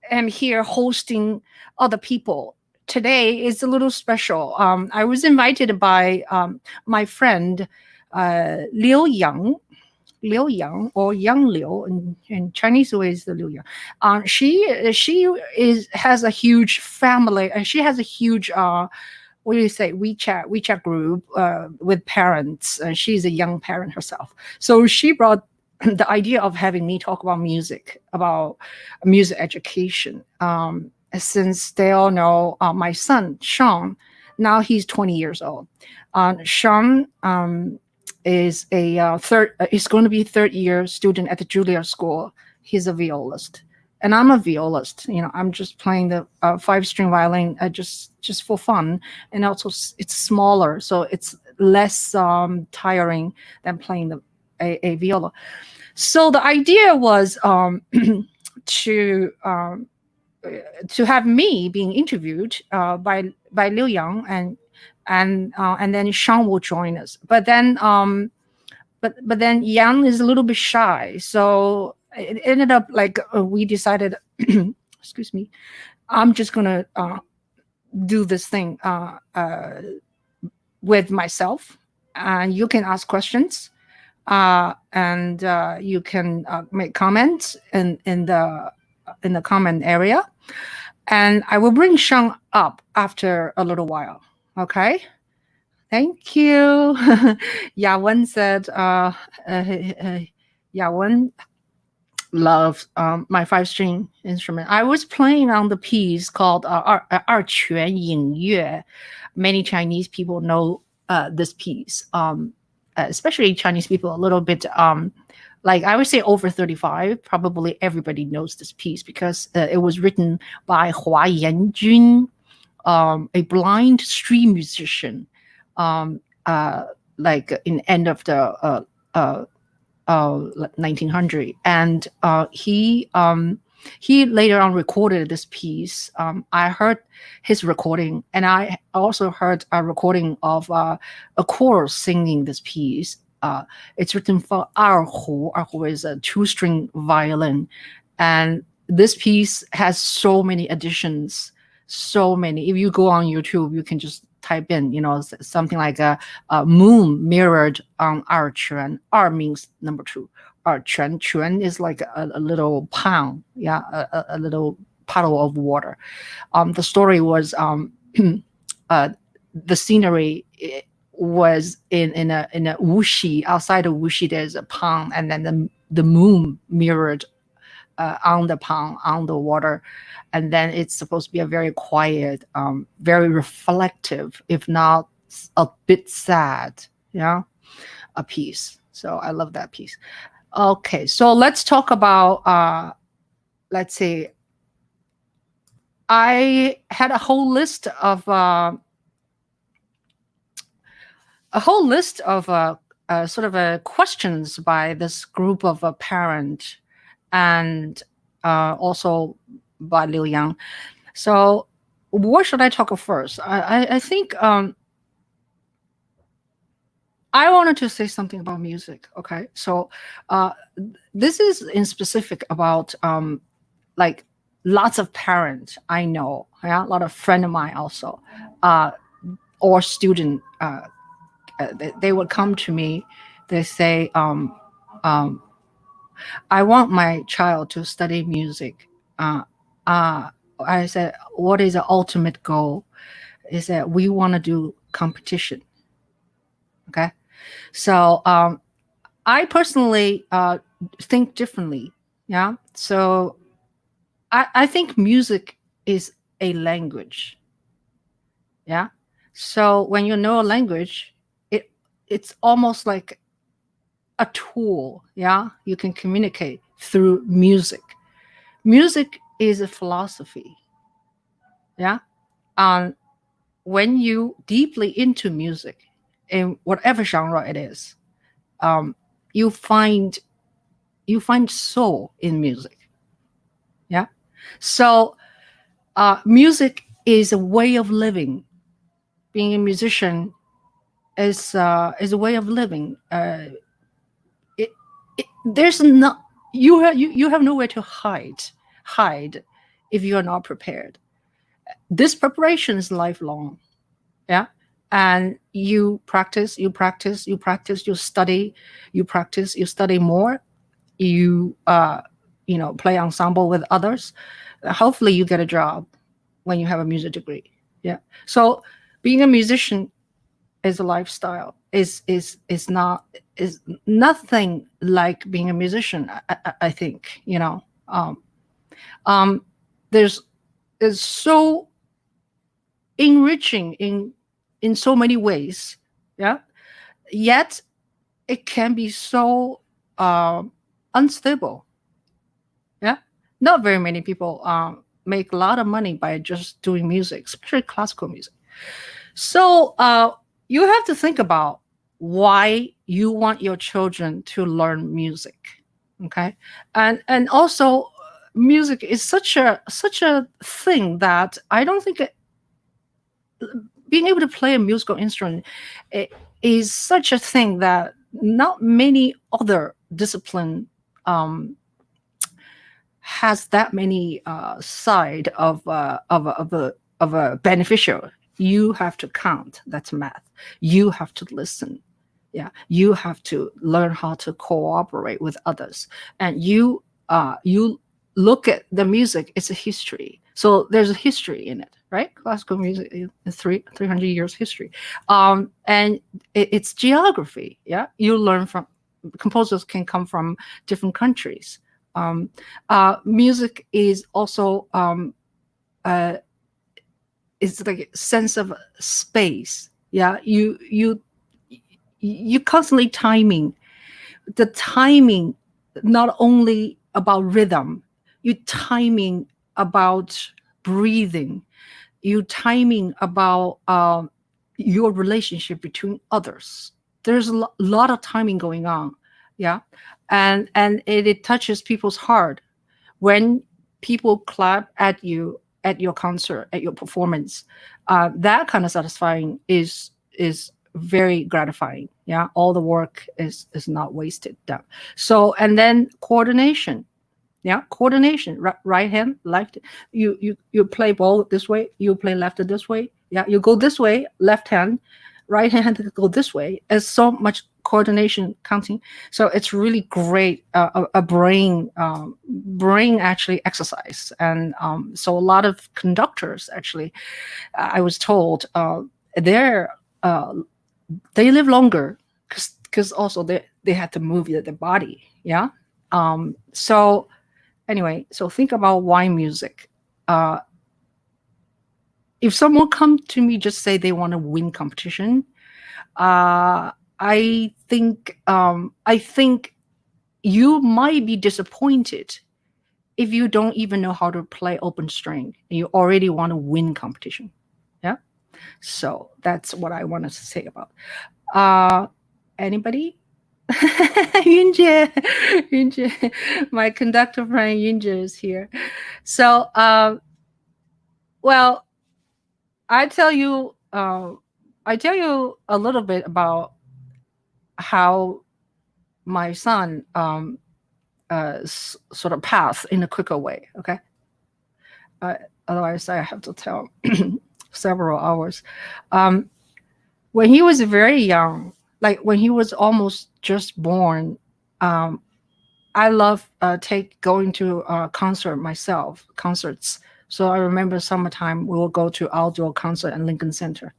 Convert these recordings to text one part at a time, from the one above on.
am here hosting other people. Today is a little special. I was invited by my friend Liu Yang. Liu Yang or Yang Liu in Chinese way is the Liu Yang. She has a huge family and she has a huge what do you say WeChat group with parents. She's a young parent herself, so she brought the idea of having me talk about music education. Since they all know my son Sean, now he's 20 years old. Sean is a is going to be third year student at the Juilliard School. He's a violist, and I'm a violist. I'm just playing the 5-string violin just for fun, and also it's smaller, so it's less tiring than playing a viola. So the idea was to have me being interviewed by Liu Yang, and then Sean will join us. But then Yang is a little bit shy, so it ended up like we decided. Excuse me, I'm just gonna do this thing with myself, and you can ask questions. And you can make comments in the comment area, and I will bring Sean up after a little while. Okay, thank you. Yawen said Yawen loves my 5-string instrument. I was playing on the piece called 二泉映月. Many Chinese people know this piece. Especially Chinese people, a little bit, like I would say over 35, probably everybody knows this piece because it was written by Hua Yanjun, a blind string musician, like in end of the 1900. And he later on recorded this piece. I heard his recording, and I also heard a recording of a chorus singing this piece. It's written for Erhu. Erhu is a 2-string violin, and this piece has so many additions. So many. If you go on YouTube, you can just type in, something like a moon mirrored on 二泉. 二 means number 2. 二泉, 泉 is like a little pond, a little puddle of water. The story was the scenery was in a Wuxi. Outside of Wuxi, there's a pond, and then the moon mirrored on the pond, on the water, and then it's supposed to be a very quiet, very reflective, if not a bit sad, a piece. So I love that piece. Okay, so let's talk about, let's see. I had a whole list of sort of questions by this group of parents, and also by Liu Yang. So what should I talk about first? I think I wanted to say something about music. Okay, so this is in specific about like lots of parents I know, a lot of friends of mine also, or student. They would come to me. They say, I want my child to study music. I said, what is the ultimate goal? Is that we want to do competition. Okay, so I personally think differently. Yeah, so I think music is a language. Yeah, so when you know a language, it's almost like a tool. Yeah, you can communicate through music. Music is a philosophy. Yeah, when you deeply into music, in whatever genre it is, you find soul in music. Yeah, so music is a way of living. Being a musician is a way of living. There's not you have nowhere to hide if you are not prepared. This preparation is lifelong. Yeah. And you practice, you practice, you practice, you study, you practice, you study more, you play ensemble with others. Hopefully you get a job when you have a music degree. Yeah. So being a musician is a lifestyle, is nothing like being a musician. I think, there's so enriching in so many ways. Yeah. Yet it can be so unstable. Yeah. Not very many people make a lot of money by just doing music, especially classical music. So you have to think about why you want your children to learn music. Okay. And also music is such a thing that I don't think being able to play a musical instrument is such a thing that not many other discipline has that many side of a beneficial. You have to count. That's math. You have to listen. Yeah, you have to learn how to cooperate with others, and you look at the music. It's a history. So there's a history in it, right? Classical music is 300 years history, and it's geography. Yeah, you learn from composers can come from different countries. Music is also it's like a sense of space. Yeah, you constantly timing. The timing, not only about rhythm, you timing about breathing, you timing about your relationship between others. There's a lot of timing going on. Yeah. And it touches people's heart when people clap at you at your concert, at your performance. That kind of satisfying is very gratifying. Yeah, all the work is not wasted. Done. So, and then coordination. Yeah, coordination. Right hand, left. You play ball this way. You play left this way. Yeah, you go this way, left hand. Right hand to go this way. There's so much coordination counting. So it's really great. A brain actually exercise. And so a lot of conductors actually, I was told, they live longer because also they had to move their body. Yeah. So anyway, so think about why music. If someone come to me just say they want to win competition, I think you might be disappointed if you don't even know how to play open string and you already want to win competition. Yeah. So that's what I wanted to say about. Anybody? Yunjie, my conductor friend Yunjie is here. So, well, I tell you a little bit about how my son sort of path in a quicker way. Okay. Otherwise, I have to tell several hours. When he was very young, like when he was almost just born, I love going to concerts. So I remember summertime we will go to outdoor concert in Lincoln Center.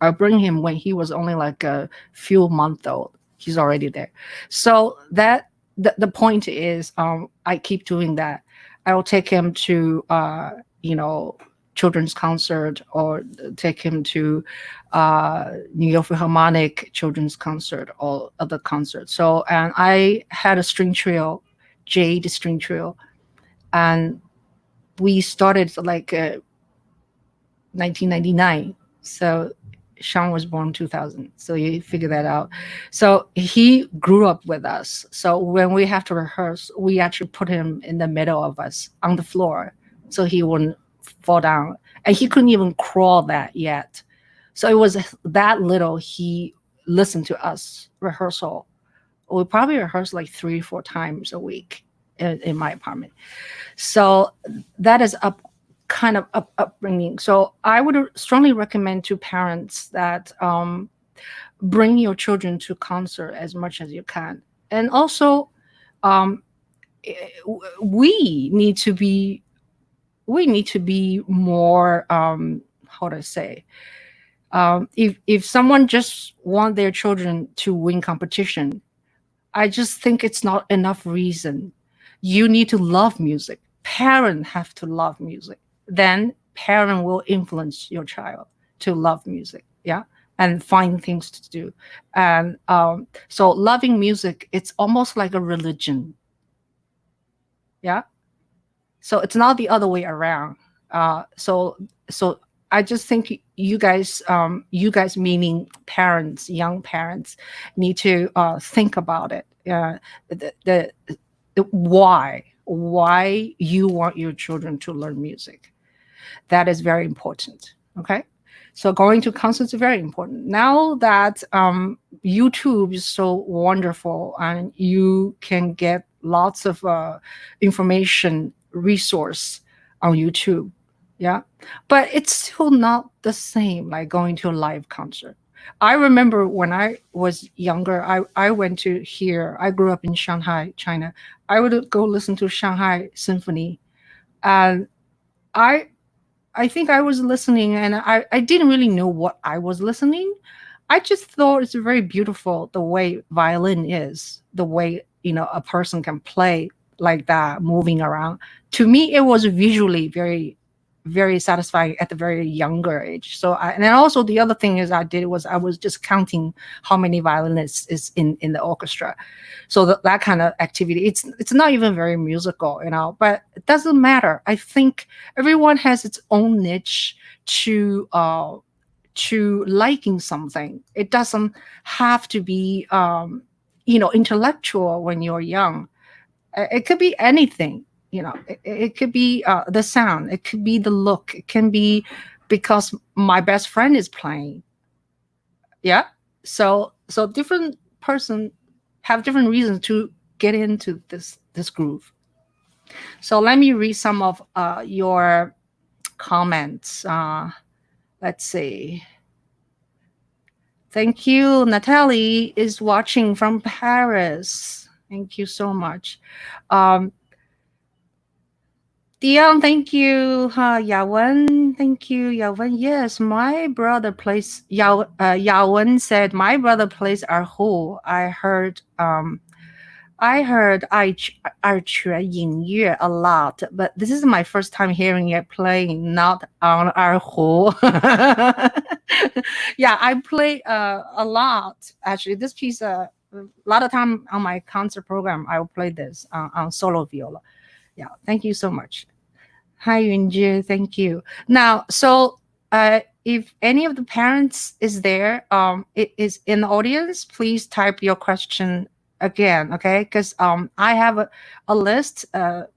I bring him when he was only like a few months old. He's already there. So that the point is, I keep doing that. I will take him to children's concert, or take him to New York Philharmonic children's concert or other concerts. So, and I had a string trio, Jade string trio, and we started like 1999. So Sean was born 2000. So you figure that out. So he grew up with us. So when we have to rehearse, we actually put him in the middle of us on the floor so he wouldn't fall down. And he couldn't even crawl that yet. So it was that little he listened to us rehearsal. We probably rehearsed like 3-4 times a week. in my apartment. So that is kind of upbringing. So I would strongly recommend to parents that bring your children to concert as much as you can. And also, um, we need to be more, how to say, if someone just want their children to win competition, I just think it's not enough reason. You need to love music. Parents have to love music. Then parent will influence your child to love music. Yeah. And find things to do. And so loving music, it's almost like a religion. Yeah. So it's not the other way around. So I just think you guys meaning parents, young parents, need to think about it. The why you want your children to learn music. That is very important. Okay. So going to concerts is very important. Now that YouTube is so wonderful and you can get lots of information resource on YouTube. Yeah. But it's still not the same like going to a live concert. I remember when I was younger, I went to here. I grew up in Shanghai, China. I would go listen to Shanghai Symphony. And I think I was listening and I didn't really know what I was listening. I just thought it's very beautiful the way violin is, the way, a person can play like that, moving around. To me, it was visually very, very satisfying at the very younger age. So, and then also the other thing is I did was I was just counting how many violinists is in the orchestra. So that kind of activity, it's not even very musical, but it doesn't matter. I think everyone has its own niche to liking something. It doesn't have to be intellectual when you're young. It could be anything. It could be the sound. It could be the look. It can be because my best friend is playing. Yeah. So different person have different reasons to get into this groove. So let me read some of your comments. Let's see. Thank you. Natalie is watching from Paris. Thank you so much. Dion, thank you. Yawen, thank you. Yawen, yes, my brother plays. Yawen said, my brother plays erhu. I heard 二泉音乐 a lot, but this is my first time hearing it playing, not on erhu. Yeah, I play a lot. Actually, this piece, a lot of time on my concert program, I will play this on solo viola. Yeah, thank you so much. Hi, Yunji, thank you. Now, so if any of the parents is there, is in the audience, please type your question again, okay? Because I have a list,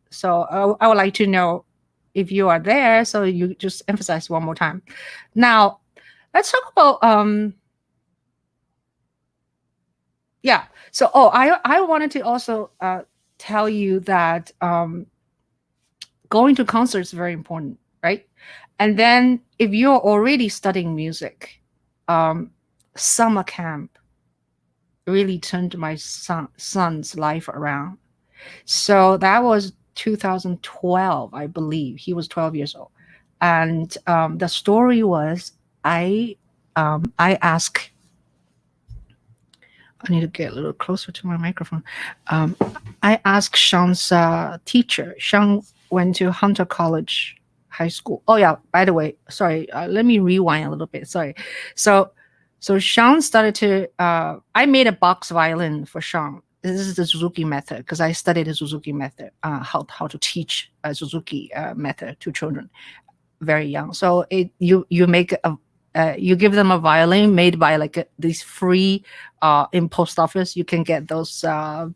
so I would like to know if you are there, so you just emphasize one more time. Now, let's talk about, yeah, so, I wanted to also tell you that going to concerts is very important, right? And then if you're already studying music, summer camp really turned my son's life around. So that was 2012, I believe. He was 12 years old. And the story was I asked, I need to get a little closer to my microphone. I asked Sean's teacher. Sean went to Hunter College High School. Oh yeah, by the way, sorry, let me rewind a little bit. Sorry. So Sean started to, I made a box violin for Sean. This is the Suzuki method because I studied the Suzuki method, how to teach a Suzuki method to children very young. So you make you give them a violin made by like these free in post office. You can get those a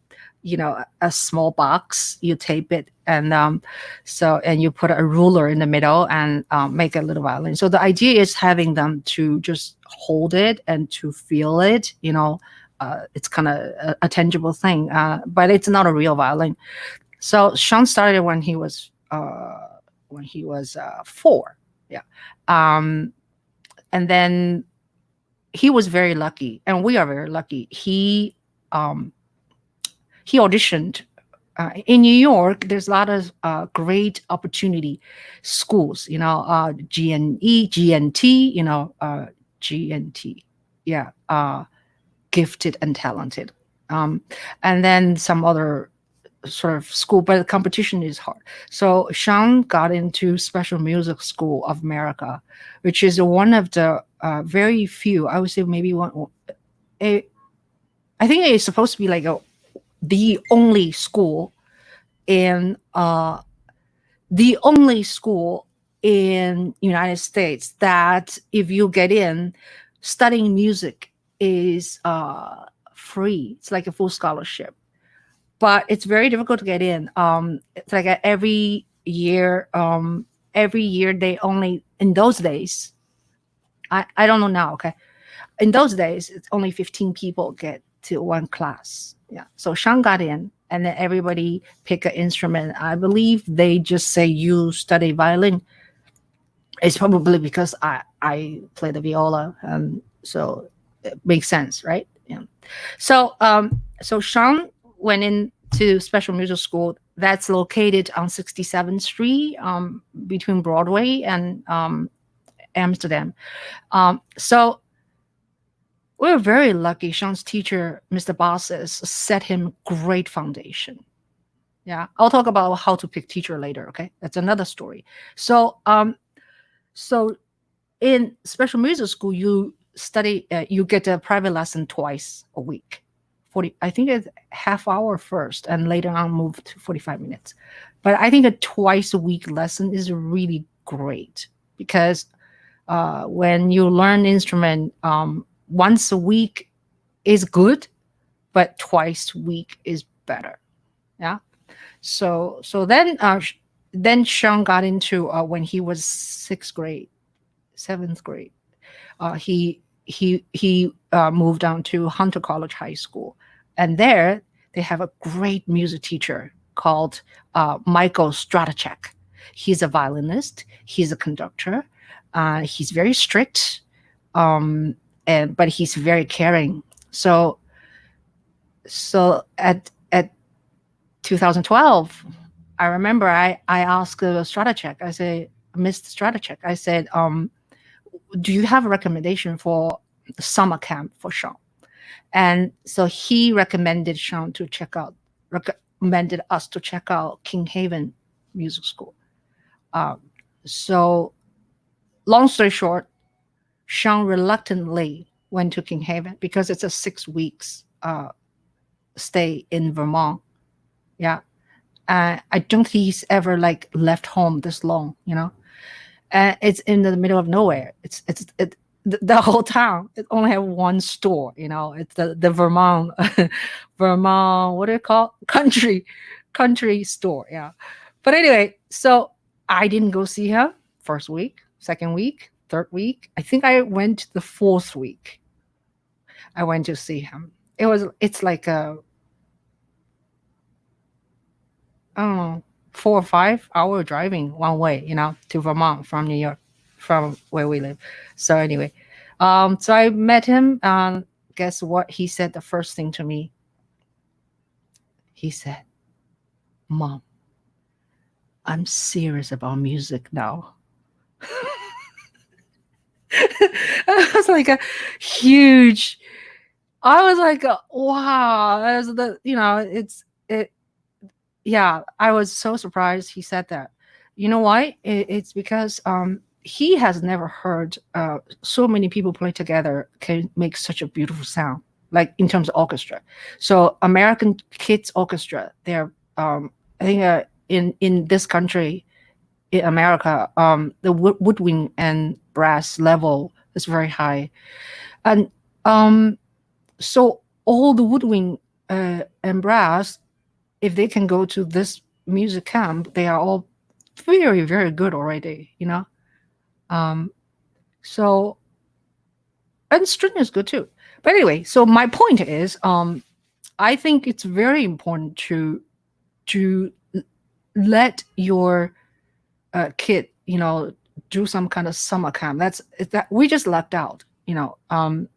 small box, you tape it, and and you put a ruler in the middle and make a little violin. So the idea is having them to just hold it and to feel it. It's kind of a tangible thing, but it's not a real violin. So Sean started when he was 4. Yeah. Um, and then he was very lucky, and we are very lucky. He auditioned in New York. There's a lot of great opportunity schools, GNE, GNT, GNT, yeah, gifted and talented, and then some other sort of school, but the competition is hard. So Sean got into Special Music School of America, which is one of the very few, I would say maybe one. I think it's supposed to be like the only school in United States that if you get in, studying music is free. It's like a full scholarship, but it's very difficult to get in. It's like every year they only, in those days, I don't know now. Okay, in those days it's only 15 people get to one class. Yeah, so Sean got in, and then everybody pick an instrument. I believe they just say you study violin. It's probably because I play the viola, and so it makes sense, right? Yeah. So Sean went into Special Music School that's located on 67th Street, between Broadway and Amsterdam. So we're very lucky. Sean's teacher, Mr. Bosses, set him great foundation. Yeah, I'll talk about how to pick teacher later. Okay, that's another story. So in Special Music School, you study, you get a private lesson twice a week. 40, I think it's half hour first, and later on move to 45 minutes. But I think a twice a week lesson is really great, because when you learn instrument, once a week is good, but twice a week is better. Yeah. So then Sean got into when he was 6th grade, 7th grade. He moved on to Hunter College High School, and there they have a great music teacher called Michael Stratachek. He's a violinist. He's a conductor. He's very strict, but he's very caring. So at 2012, I remember I asked Stratachek. I said, Mr. Stratachek, I said, do you have a recommendation for summer camp for Sean? And so he recommended us to check out King Haven Music School. So long story short, Sean reluctantly went to King Haven because it's a 6 weeks stay in Vermont. Yeah. I don't think he's ever like left home this long, it's in the middle of nowhere. The whole town. It only have one store. It's the Vermont, Vermont. What do you call country store? Yeah. But anyway, so I didn't go see him first week, second week, third week. I think I went the 4th week. I went to see him. It's like I don't know, 4 or 5 hour driving one way, to Vermont from New York, from where we live. So anyway, so I met him, and guess what he said the first thing to me? He said, Mom, I'm serious about music now. It was like a huge, I was like, wow, that's yeah, I was so surprised he said that. You know why? It's because he has never heard so many people play together can make such a beautiful sound, like in terms of orchestra. So American kids orchestra, they're I think in this country, in America, the woodwind and brass level is very high, and so all the woodwind and brass, if they can go to this music camp, they are all very, very good already, So, and string is good too. But anyway, so my point is, I think it's very important to let your kid, do some kind of summer camp. That we just left out, and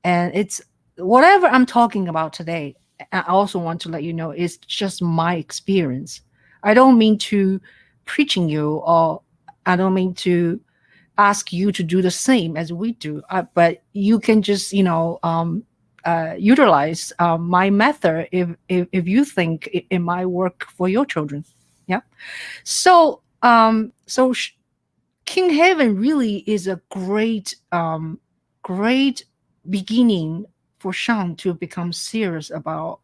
it's whatever I'm talking about today. I also want to let you know it's just my experience. I don't mean to preaching you, or I don't mean to ask you to do the same as we do, but you can just utilize my method if you think it might work for your children. Yeah. So King Heaven really is a great beginning for Sean to become serious about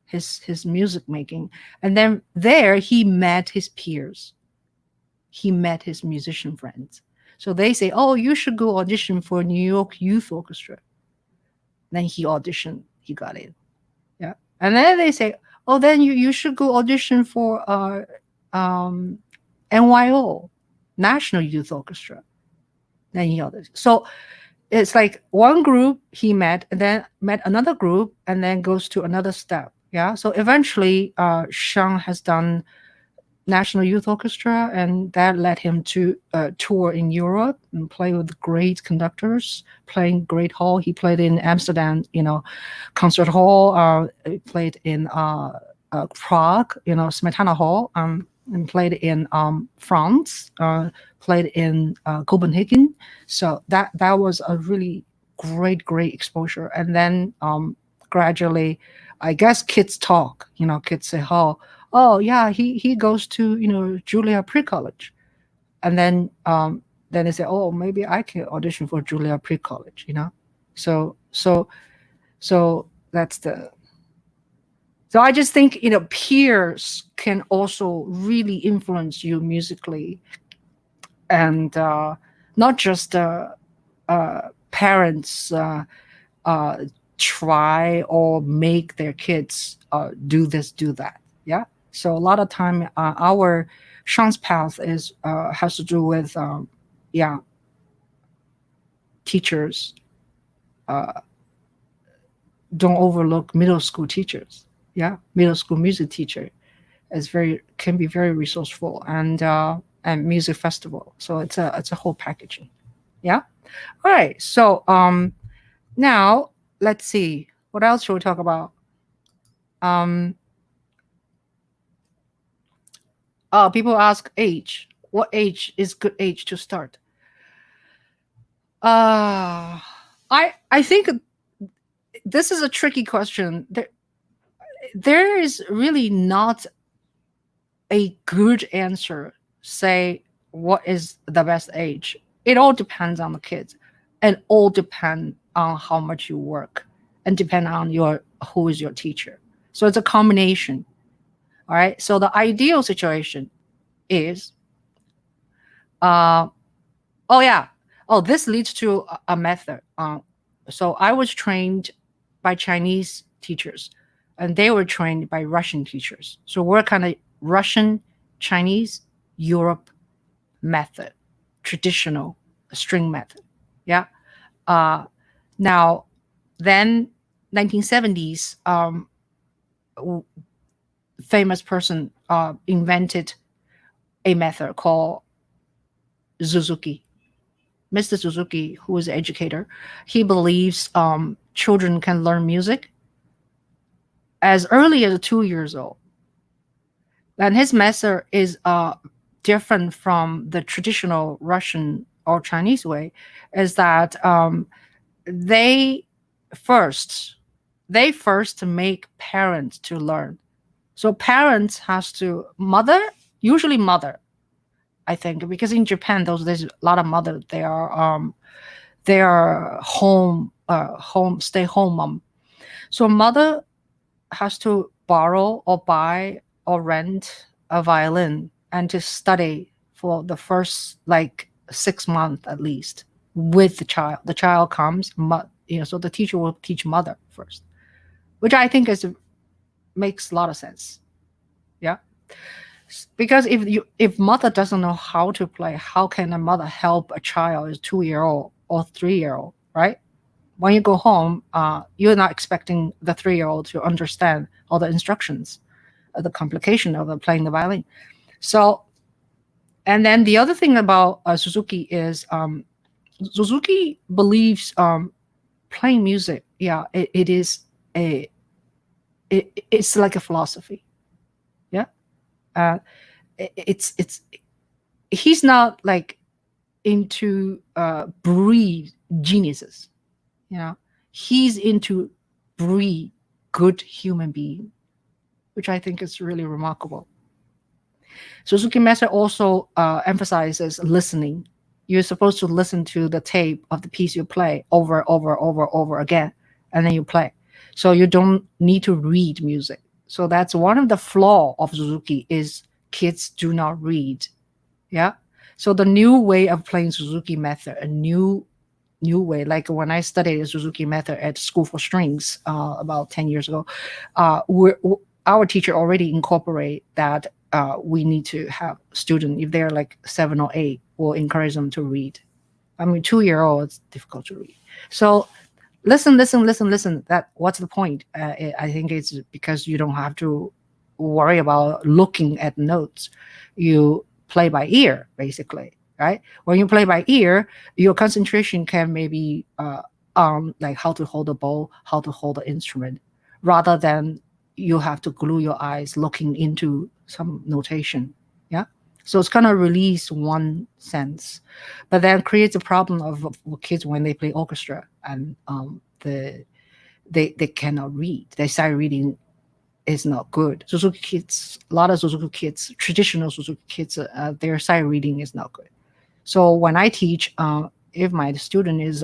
his music making. And then there he met his peers. He met his musician friends. So they say, "Oh, you should go audition for New York Youth Orchestra." Then he auditioned. He got in. Yeah. And then they say, "Oh, then you should go audition for NYO, National Youth Orchestra." Then he auditioned. So it's like one group he met, and then met another group, and then goes to another step. Yeah. So eventually, Sean has done National Youth Orchestra, and that led him to tour in Europe and play with great conductors, playing great hall. He played in Amsterdam, concert hall. He played in Prague, Smetana Hall, and played in France, played in Copenhagen. So that was a really great exposure. And then gradually, I guess kids talk. Kids say, "Oh yeah, he goes to Juilliard Pre-College," and then they say, "Oh, maybe I can audition for Juilliard Pre-College." So that's the. So I just think peers can also really influence you musically, and not just parents try or make their kids do this, do that. Yeah. So a lot of time, our Sean's path has to do with teachers. Don't overlook middle school teachers. Yeah, middle school music teacher can be very resourceful, and music festival. So it's a whole packaging. Yeah. All right. So now let's see, what else should we talk about? People ask age. What age is good age to start? I think this is a tricky question. There is really not a good answer. Say what is the best age? It all depends on the kids, and all depend on how much you work, and depend on who is your teacher. So it's a combination. All right. So the ideal situation is, this leads to a method. So I was trained by Chinese teachers, and they were trained by Russian teachers. So we're kind of Russian, Chinese, Europe method, traditional string method. Yeah. Now, then 1970s, famous person invented a method called Suzuki. Mr. Suzuki, who is an educator, he believes children can learn music as early as 2 years old. And his method is different from the traditional Russian or Chinese way, is that they first make parents to learn. So parents has to usually mother, I think, because in Japan there's a lot of mother. They are stay home mom. So mother has to borrow or buy or rent a violin and to study for the first 6 months at least with the child. The child comes, so the teacher will teach mother first, which I think makes a lot of sense. Yeah. Because if mother doesn't know how to play, how can a mother help a child, a 2-year-old or 3-year-old, right? When you go home, you're not expecting the 3-year-old to understand all the instructions, the complication of playing the violin. So, and then the other thing about Suzuki is Suzuki believes playing music. Yeah, it is a it's like a philosophy. Yeah, uh, it's he's not like into breed geniuses. You know, he's into breed good human being, which I think is really remarkable. Suzuki method also emphasizes listening. You're supposed to listen to the tape of the piece you play over again, and then you play. So you don't need to read music. So that's one of the flaw of Suzuki is kids do not read. Yeah. So the new way of playing Suzuki method, a new way, like when I studied the Suzuki method at School for Strings about 10 years ago, our teacher already incorporate that we need to have students, if they're like 7 or 8, we'll encourage them to read. I mean, 2-year-old, it's difficult to read. So listen. That what's the point? I think it's because you don't have to worry about looking at notes. You play by ear, basically, right? When you play by ear, your concentration can maybe on like how to hold the bow, how to hold the instrument, rather than you have to glue your eyes looking into some notation. Yeah. So it's kind of release one sense, but then creates a problem of kids when they play orchestra and they cannot read. Their sight reading is not good. Suzuki kids, a lot of Suzuki kids, traditional Suzuki kids, their sight reading is not good. So when I teach, if my student is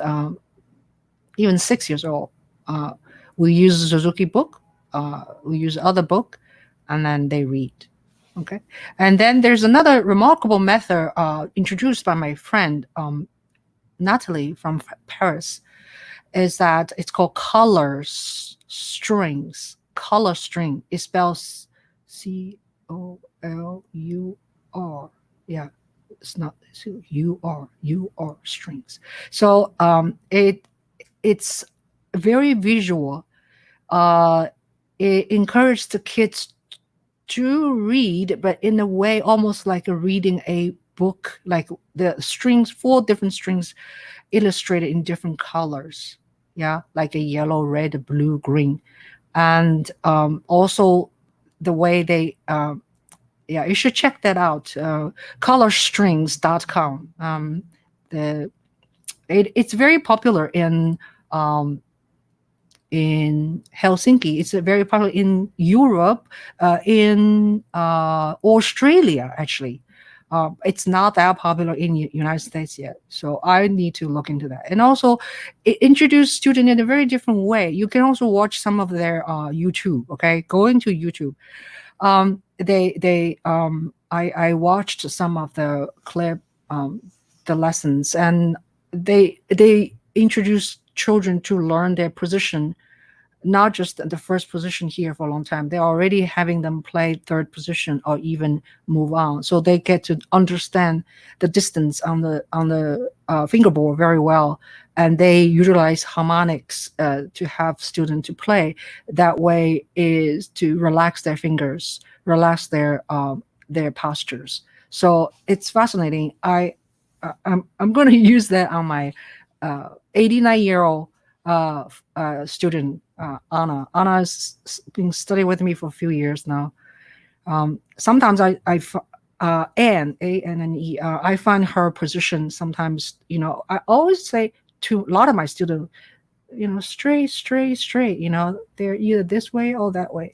even 6 years old, uh, we use Suzuki book, we use other book, and then they read. Okay, and then there's another remarkable method introduced by my friend Natalie from Paris, is that it's called strings. Color string. It spells COLUR. Yeah, it's not UR strings. So it's very visual. It encourages the kids to read, but in a way almost like reading a book, like the strings, 4 different strings illustrated in different colors. Yeah, like a yellow, red, blue, green. And also the way they, yeah, you should check that out. Colorstrings.com. It's very popular in Helsinki. It's very popular in Europe, in Australia, actually. It's not that popular in United States yet. So I need to look into that. And also, it introduced students in a very different way. You can also watch some of their YouTube, okay? Go into YouTube. I watched some of the clip, the lessons, and they introduce children to learn their position, not just the first position here for a long time. They're already having them play third position or even move on, so they get to understand the distance on the fingerboard very well, and they utilize harmonics to have students to play. That way is to relax their fingers, relax their postures. So it's fascinating. I'm going to use that on my 89-year-old student, Anna. Anna has been studying with me for a few years now. Sometimes Anne, A-N-N-E, I find her position sometimes, I always say to a lot of my students, straight, they're either this way or that way.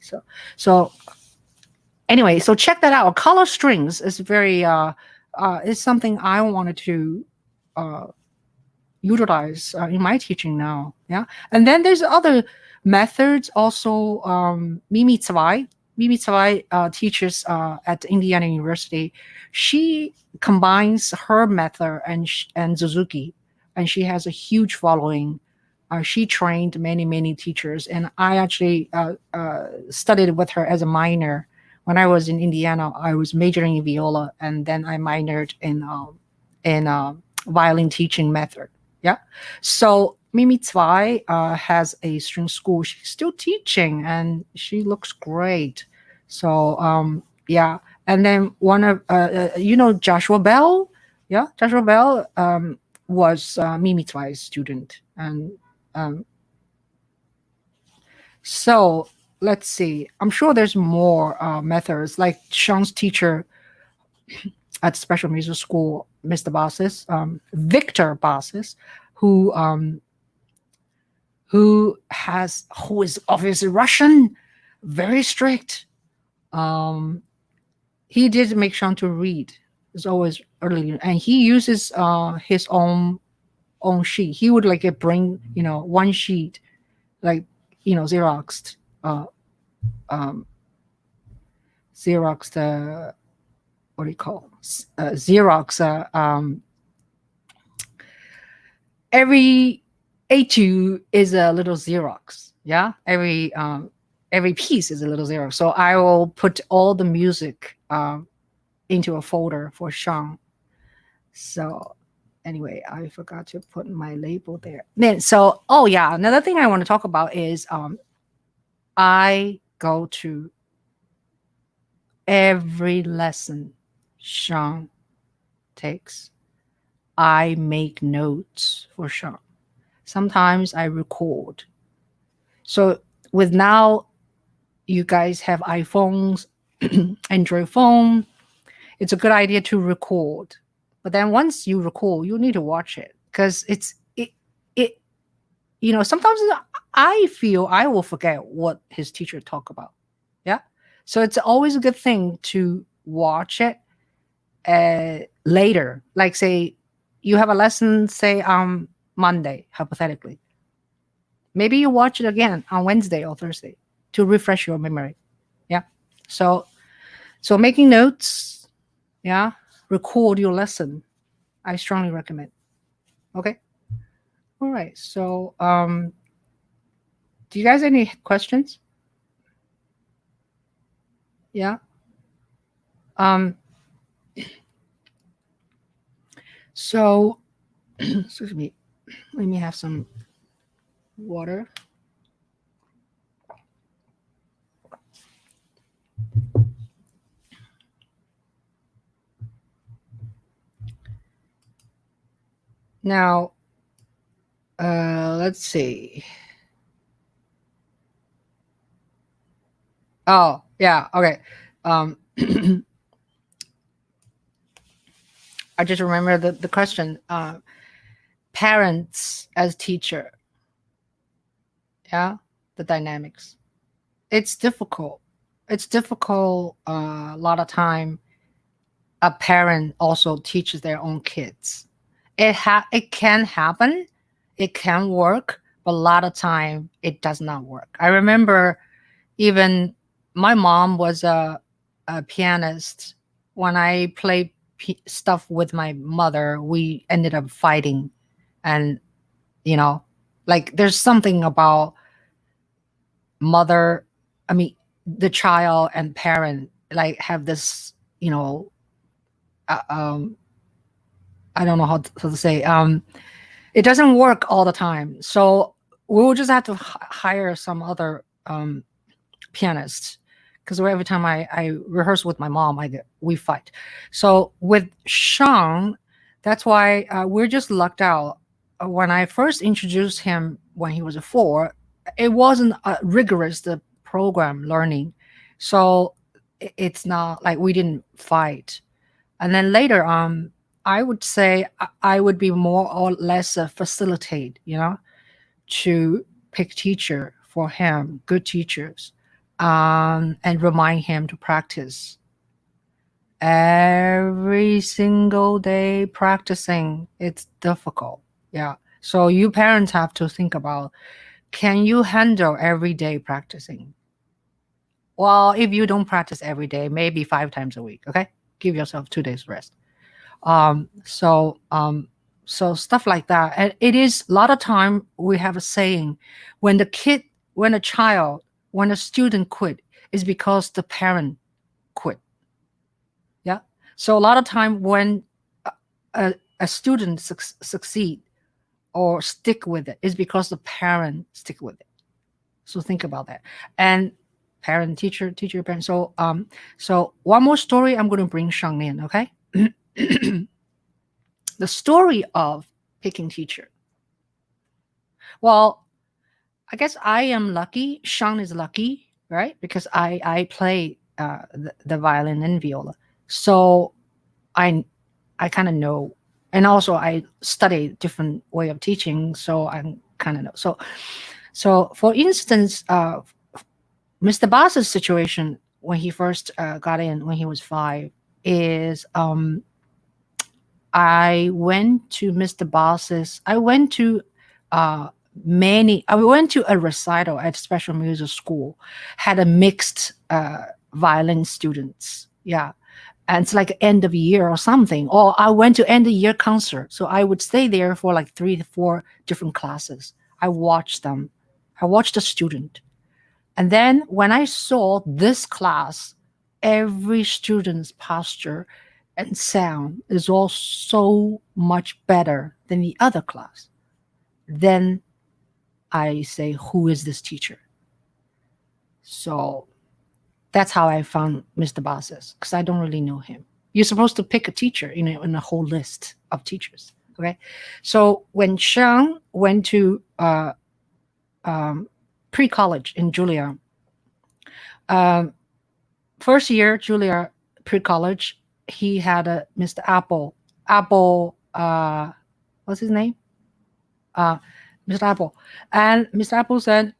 So anyway, so check that out. Color strings is very, is something I wanted to utilize in my teaching now. Yeah. And then there's other methods also. Mimi Zwei teaches at Indiana University. She combines her method and Suzuki, and she has a huge following. She trained many teachers, and I actually studied with her as a minor. When I was in Indiana, I was majoring in viola, and then I minored in violin teaching method. Yeah. So Mimi Zwei has a string school. She's still teaching and she looks great. So yeah. And then one of Joshua Bell, yeah, Joshua Bell was Mimi Zwei's student, and so let's see. I'm sure there's more methods, like Sean's teacher at special music school, Mr. Bosses, Victor Bosses, who is obviously Russian, very strict. He did make Sean to read. It's always early, and he uses his own sheet. He would like bring one sheet, like Xeroxed, Xerox the what do you call Xerox every etude is a little Xerox. Yeah, every piece is a little Xerox. So I will put all the music into a folder for Sean. So anyway, I forgot to put my label there. Then another thing I want to talk about is I go to every lesson Sean takes. I make notes for Sean. Sometimes I record. So with now you guys have iPhones, Android phone, it's a good idea to record. But then once you record, you need to watch it, because sometimes I feel I will forget what his teacher talked about. Yeah. So it's always a good thing to watch it later. Like say you have a lesson, say on Monday, hypothetically. Maybe you watch it again on Wednesday or Thursday to refresh your memory. Yeah. So making notes, yeah, record your lesson. I strongly recommend. Okay. All right. So do you guys have any questions? Yeah. So excuse me. Let me have some water. Now, let's see. Oh, yeah. Okay. I just remember the question. Parents as teacher. Yeah. The dynamics. It's difficult. It's difficult. A lot of time, a parent also teaches their own kids. It can happen. It can work, but a lot of time it does not work. I remember even my mom was a pianist. When I played stuff with my mother, we ended up fighting. And, like there's something about mother, I mean, the child and parent, like have this, I don't know how to say, it doesn't work all the time. So we will just have to hire some other pianists, because every time I rehearse with my mom, we fight. So with Sean, that's why we're just lucked out. When I first introduced him when he was a 4, it wasn't a rigorous program learning, so it's not like we didn't fight. And then later on, I would say I would be more or less facilitate, to pick teacher for him, good teachers, and remind him to practice. Every single day practicing, it's difficult. Yeah. So you parents have to think about, can you handle every day practicing? Well, if you don't practice every day, maybe 5 times a week, okay? Give yourself 2 days rest. So stuff like that. And it is a lot of time we have a saying, when a child, when a student quit, is because the parent quit. Yeah. So a lot of time when a student succeed or stick with it, is because the parent stick with it. So think about that. And parent, teacher, teacher, parent. So one more story. I'm going to bring Sean in. Okay. The story of picking teacher. Well, I guess I am lucky. Sean is lucky, right? Because I play the violin and viola, so I kind of know, and also I study different way of teaching, so I kind of know. So for instance, Mr. Bass's situation when he first got in when he was 5 is I went to Mr. Bass's. I went to I went to a recital at special music school, had a mixed violin students. Yeah. And it's like end of year or something. Or I went to end of year concert. So I would stay there for like 3 to 4 different classes. I watched them. I watched the student. And then when I saw this class, every student's posture and sound is all so much better than the other class. Then I say, who is this teacher? So that's how I found Mr. Basses, because I don't really know him. You're supposed to pick a teacher, in a whole list of teachers. Okay. So when Sean went to pre-college in Juilliard, first year Juilliard pre-college, he had a Mr. Apple. What's his name? Mr. Apple. And Mr. Apple said,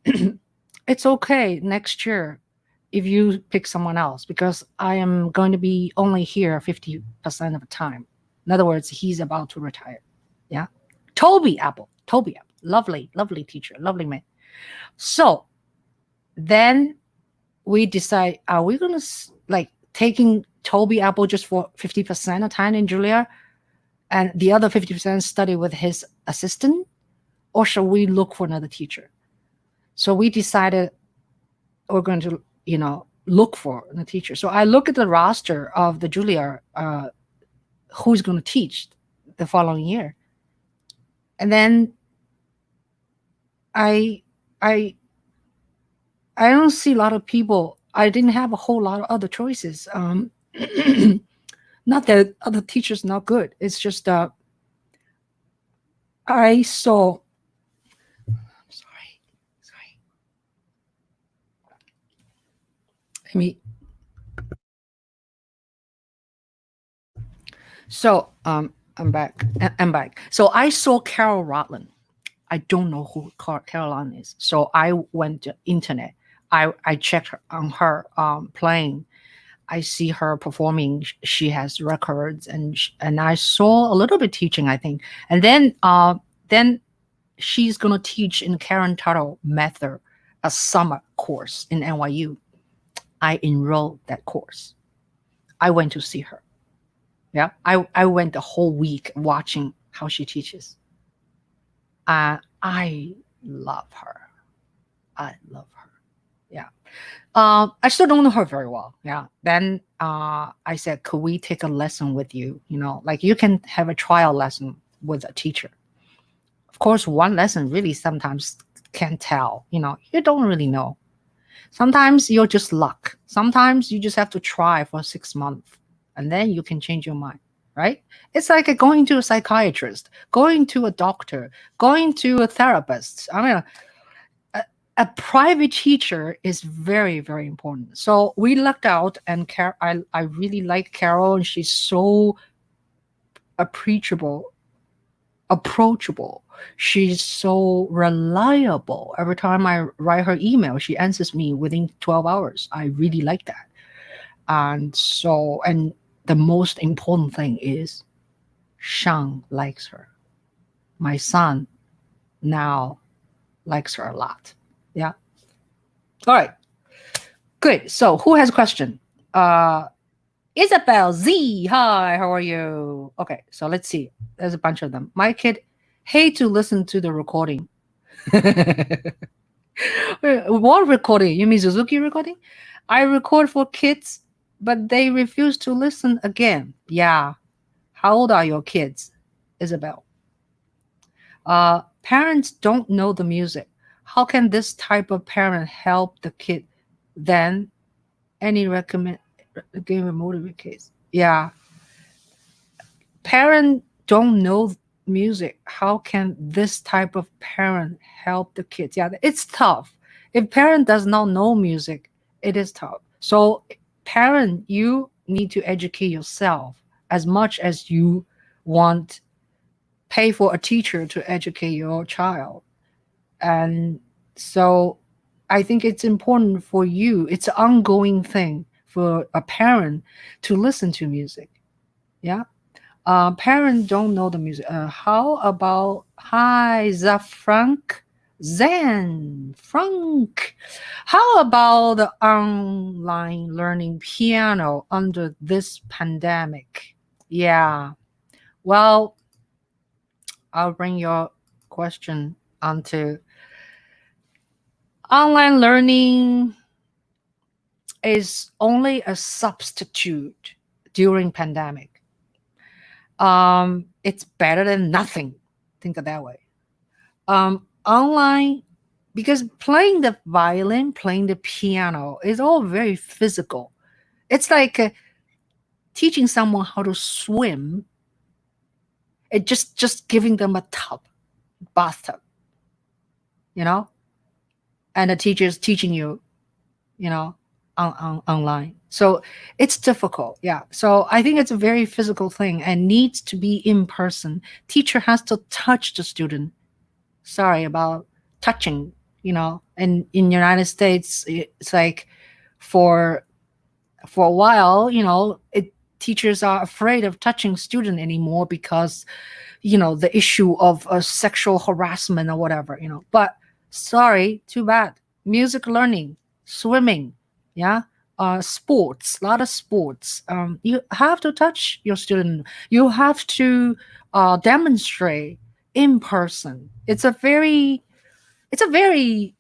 it's okay next year if you pick someone else, because I am going to be only here 50% of the time. In other words, he's about to retire. Yeah. Toby Apple. Lovely, lovely teacher, lovely man. So then we decide, are we going to like taking Toby Apple just for 50% of time in Juilliard and the other 50% study with his assistant? Or shall we look for another teacher? So we decided we're going to, look for a teacher. So I look at the roster of the Juilliard, who's going to teach the following year. And then I don't see a lot of people. I didn't have a whole lot of other choices. Not that other teachers not good. It's just I saw. Sorry. Let me. So I'm back. So I saw Carol Rotland. I don't know who Caroline is. So I went to internet. I checked on her playing. I see her performing. She has records, and I saw a little bit teaching, I think. And then she's gonna teach in Karen Tuttle method, a summer course in NYU. I enrolled that course. I went to see her. Yeah, I went the whole week watching how she teaches. I love her. Yeah. I still don't know her very well. Yeah. Then I said, could we take a lesson with you? Like you can have a trial lesson with a teacher. Of course, one lesson really sometimes can't tell. You don't really know. Sometimes you're just luck. Sometimes you just have to try for 6 months and then you can change your mind. Right? It's like going to a psychiatrist, going to a doctor, going to a therapist. I mean, a private teacher is very, very important. So we lucked out, and I really like Carol, and she's so approachable. She's so reliable. Every time I write her email, she answers me within 12 hours. I really like that. And the most important thing is Sean likes her. My son now likes her a lot. Yeah. All right. Good. So who has a question? Isabel Z. Hi, how are you? Okay, so let's see. There's a bunch of them. My kid hate to listen to the recording. What recording? You mean Suzuki recording? I record for kids, but they refuse to listen again. Yeah. How old are your kids, Isabel? Parents don't know the music. How can this type of parent help the kid than any recommend game of motivate case. Yeah. Parent don't know music. How can this type of parent help the kids? Yeah, it's tough. If parent does not know music, it is tough. So parent, you need to educate yourself as much as you want pay for a teacher to educate your child. And so I think it's important for you. It's an ongoing thing for a parent to listen to music. Yeah. Parents don't know the music. How about hi, Frank? Zen, Frank. How about the online learning piano under this pandemic? Yeah. Well, I'll bring your question onto online learning is only a substitute during pandemic. It's better than nothing. Think of that way. Online, because playing the violin, playing the piano is all very physical. It's like teaching someone how to swim. It just giving them a bathtub, you know, and the teacher's teaching you, you know, online. So it's difficult. Yeah. So I think it's a very physical thing and needs to be in person. Teacher has to touch the student. Sorry about touching, and in United States, it's like for a while, teachers are afraid of touching student anymore because, the issue of sexual harassment or whatever, but sorry, too bad. Music learning, swimming, yeah, sports, a lot of sports. You have to touch your student. You have to demonstrate in person. It's a very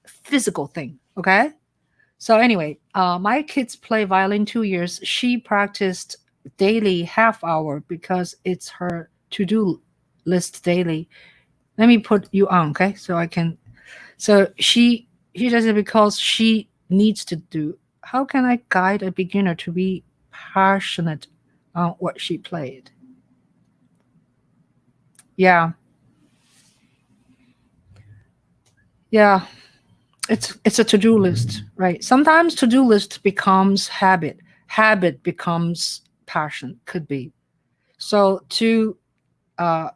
physical thing. Okay. So anyway, my kids play violin 2 years. She practiced daily half hour because it's her to-do list daily. Let me put you on, okay? So I can. So she does it because she needs to do. How can I guide a beginner to be passionate on what she played? Yeah, yeah. It's a to-do list, right? Sometimes to-do list becomes habit. Habit becomes passion. Could be. So uh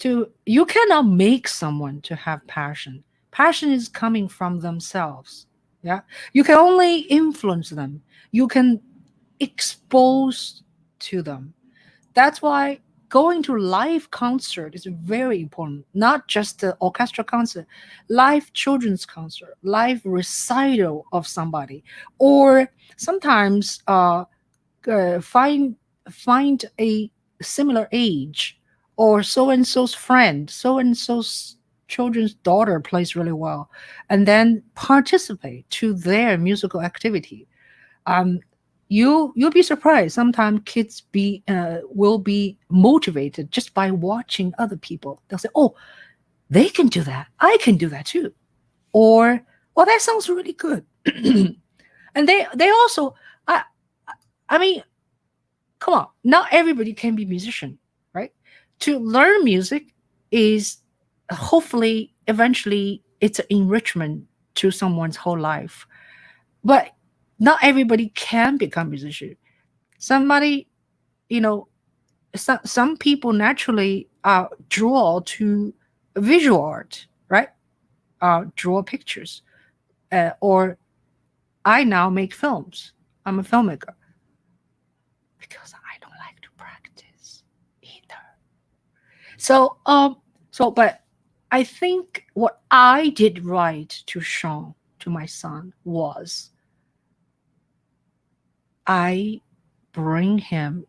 you cannot make someone to have passion. Passion is coming from themselves. Yeah. You can only influence them. You can expose to them. That's why going to live concert is very important. Not just the orchestral concert, live children's concert, live recital of somebody, or sometimes find a similar age, or so and so's friend, so and so's children's daughter plays really well, and then participate to their musical activity. um, you'll be surprised. Sometimes kids will be motivated just by watching other people. They'll say, "Oh, they can do that. I can do that too," or "Oh, that sounds really good." And they also, I mean, come on, not everybody can be musician, right? To learn music is hopefully eventually it's an enrichment to someone's whole life, but not everybody can become musician. Somebody, you know, some people naturally draw to visual art, right? Draw pictures, or I now make films. I'm a filmmaker because I don't like to practice either. But I think what I did right to Sean, to my son, was I bring him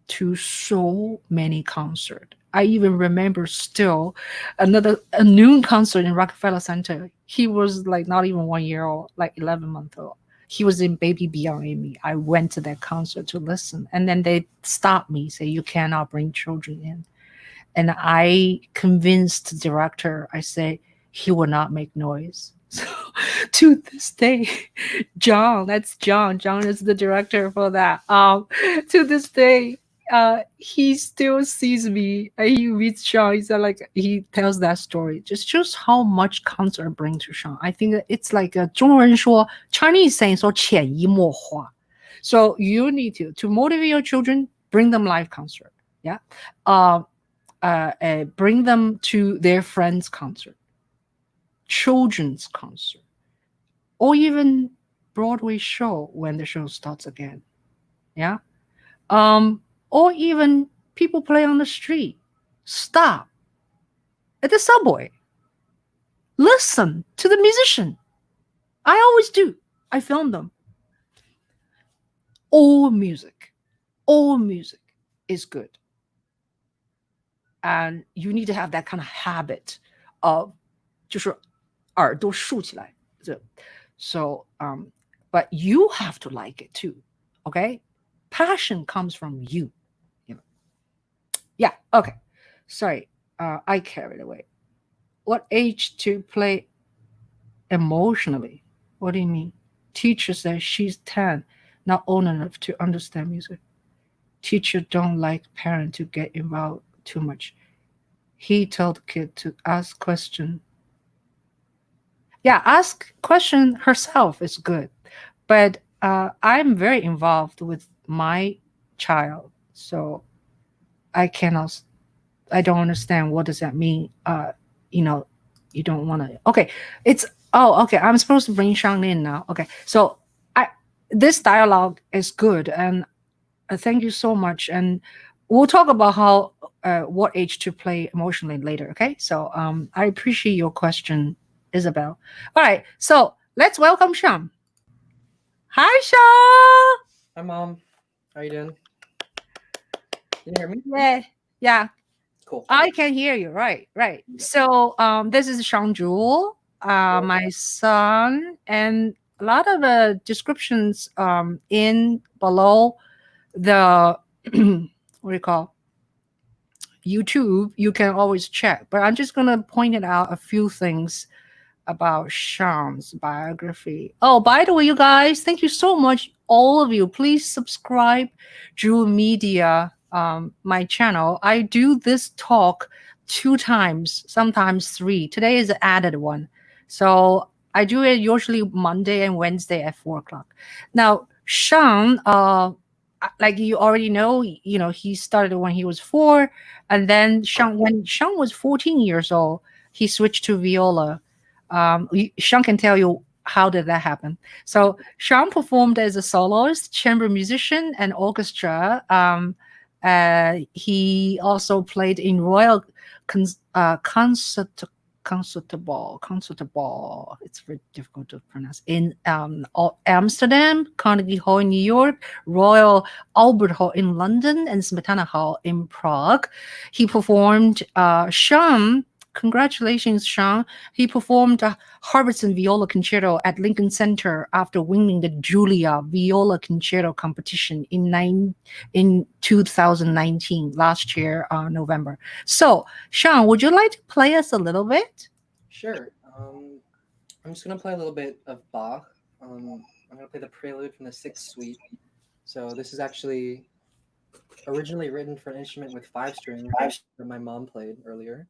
to so many concerts. I even remember still a noon concert in Rockefeller Center. He was like not even 1 year old, like 11 months old. He was in Baby Beyond Amy. I went to that concert to listen, and then they stopped me, say you cannot bring children in. And I convinced the director. I say he will not make noise. To this day, John, that's John. John is the director for that. To this day, he still sees me. He meets Sean. He tells that story. Just shows how much concert bring to Sean. I think that it's like 中国人说 Chinese saying 说潜移默化. So you need to motivate your children, bring them live concert. Yeah. Bring them to their friends' concert, children's concert, or even Broadway show when the show starts again. Yeah. Or even people play on the street. Stop at the subway. Listen to the musician. I always do. I film them. All music is good. And you need to have that kind of habit of 就是耳朵竖起来. So, but you have to like it too. Okay? Passion comes from you. Yeah, okay. Sorry, I carried away. What age to play emotionally? What do you mean? Teacher says she's 10, not old enough to understand music. Teacher don't like parent to get involved too much. He told kid to ask question. Yeah, ask question herself is good. But I'm very involved with my child, so I don't understand what does that mean. You don't want to. Okay, okay. I'm supposed to bring Sean in now. Okay, so this dialogue is good, and thank you so much. And we'll talk about how what age to play emotionally later. Okay, so I appreciate your question, Isabel. All right, so let's welcome Sean. Hi, Sean. Hi, Mom. How you doing? Can you hear me? Yeah. Cool. I can hear you. Right. So this is Sean Juhl, my son, and a lot of descriptions in below the what do you call YouTube. You can always check, but I'm just gonna point it out a few things about Sean's biography. Oh, by the way, you guys, thank you so much, all of you. Please subscribe Juhl Media, my channel. I do this talk 2 times, sometimes 3. Today is an added one. So I do it usually Monday and Wednesday at 4 o'clock. Now, Sean, like you already know, he started when he was 4. And then when Sean was 14 years old, he switched to viola. Sean can tell you how did that happen. So Sean performed as a soloist, chamber musician, and orchestra. He also played in Royal Concertgebouw. It's very difficult to pronounce. In Amsterdam, Carnegie Hall in New York, Royal Albert Hall in London, and Smetana Hall in Prague. He performed Sean. Congratulations, Sean. He performed Harbison Viola Concerto at Lincoln Center after winning the Juilliard Viola Concerto Competition in 2019, last year, November. So, Sean, would you like to play us a little bit? Sure. I'm just going to play a little bit of Bach. I'm going to play the prelude from the 6th suite. So this is actually originally written for an instrument with 5 strings that my mom played earlier.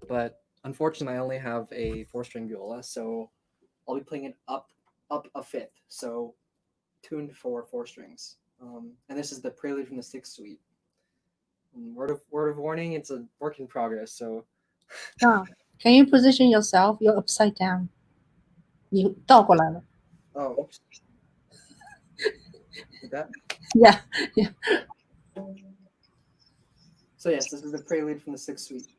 But unfortunately, I only have a 4-string viola, so I'll be playing it up a 5th, so tuned for 4 strings. And this is the prelude from the 6th suite. Word of warning, it's a work in progress. So, can you position yourself? You're upside down. 你倒过来了. Oh, oops. Like that? Yeah. So yes, this is the prelude from the 6th suite.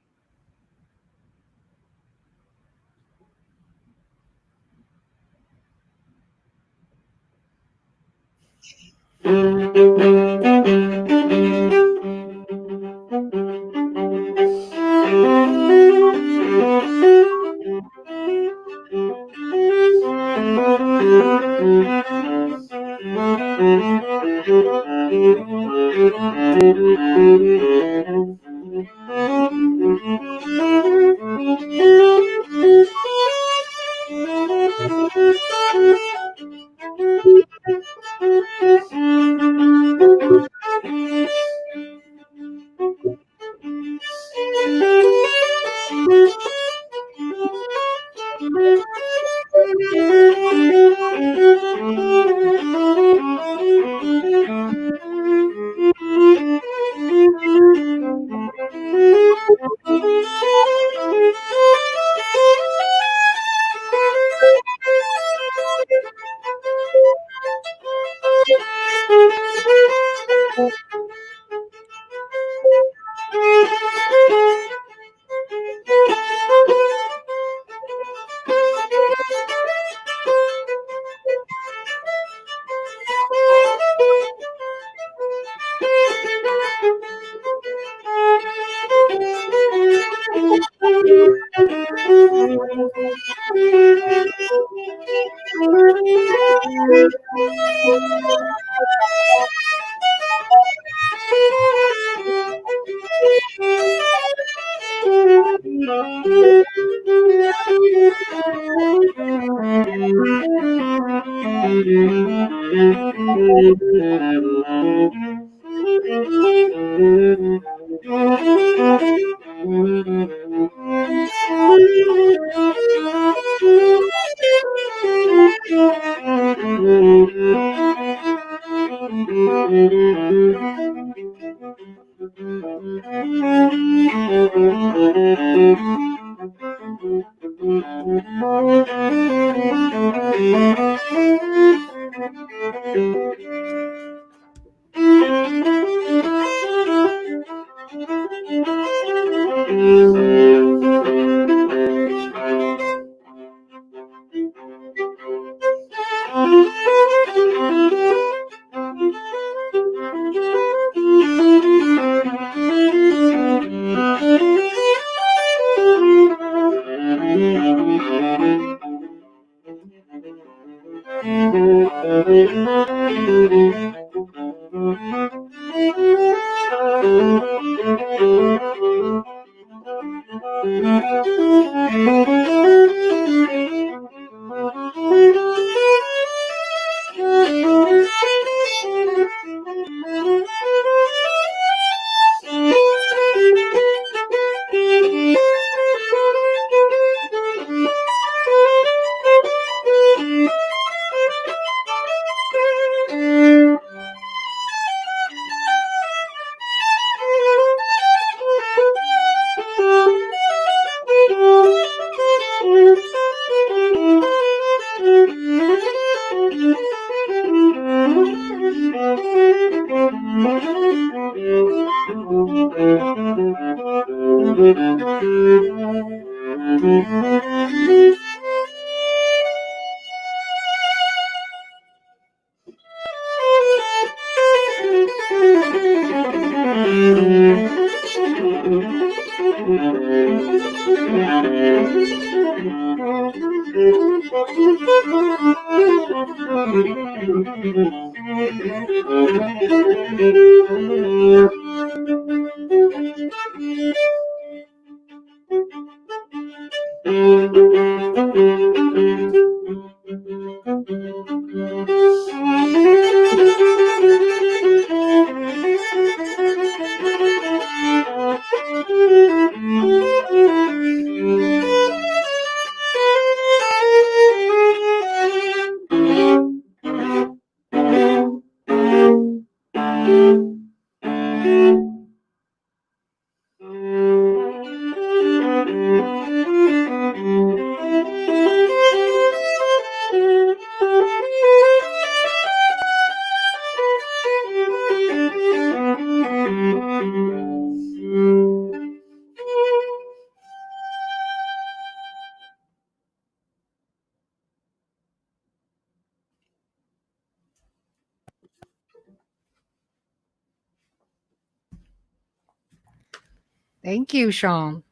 Thank you, Sean.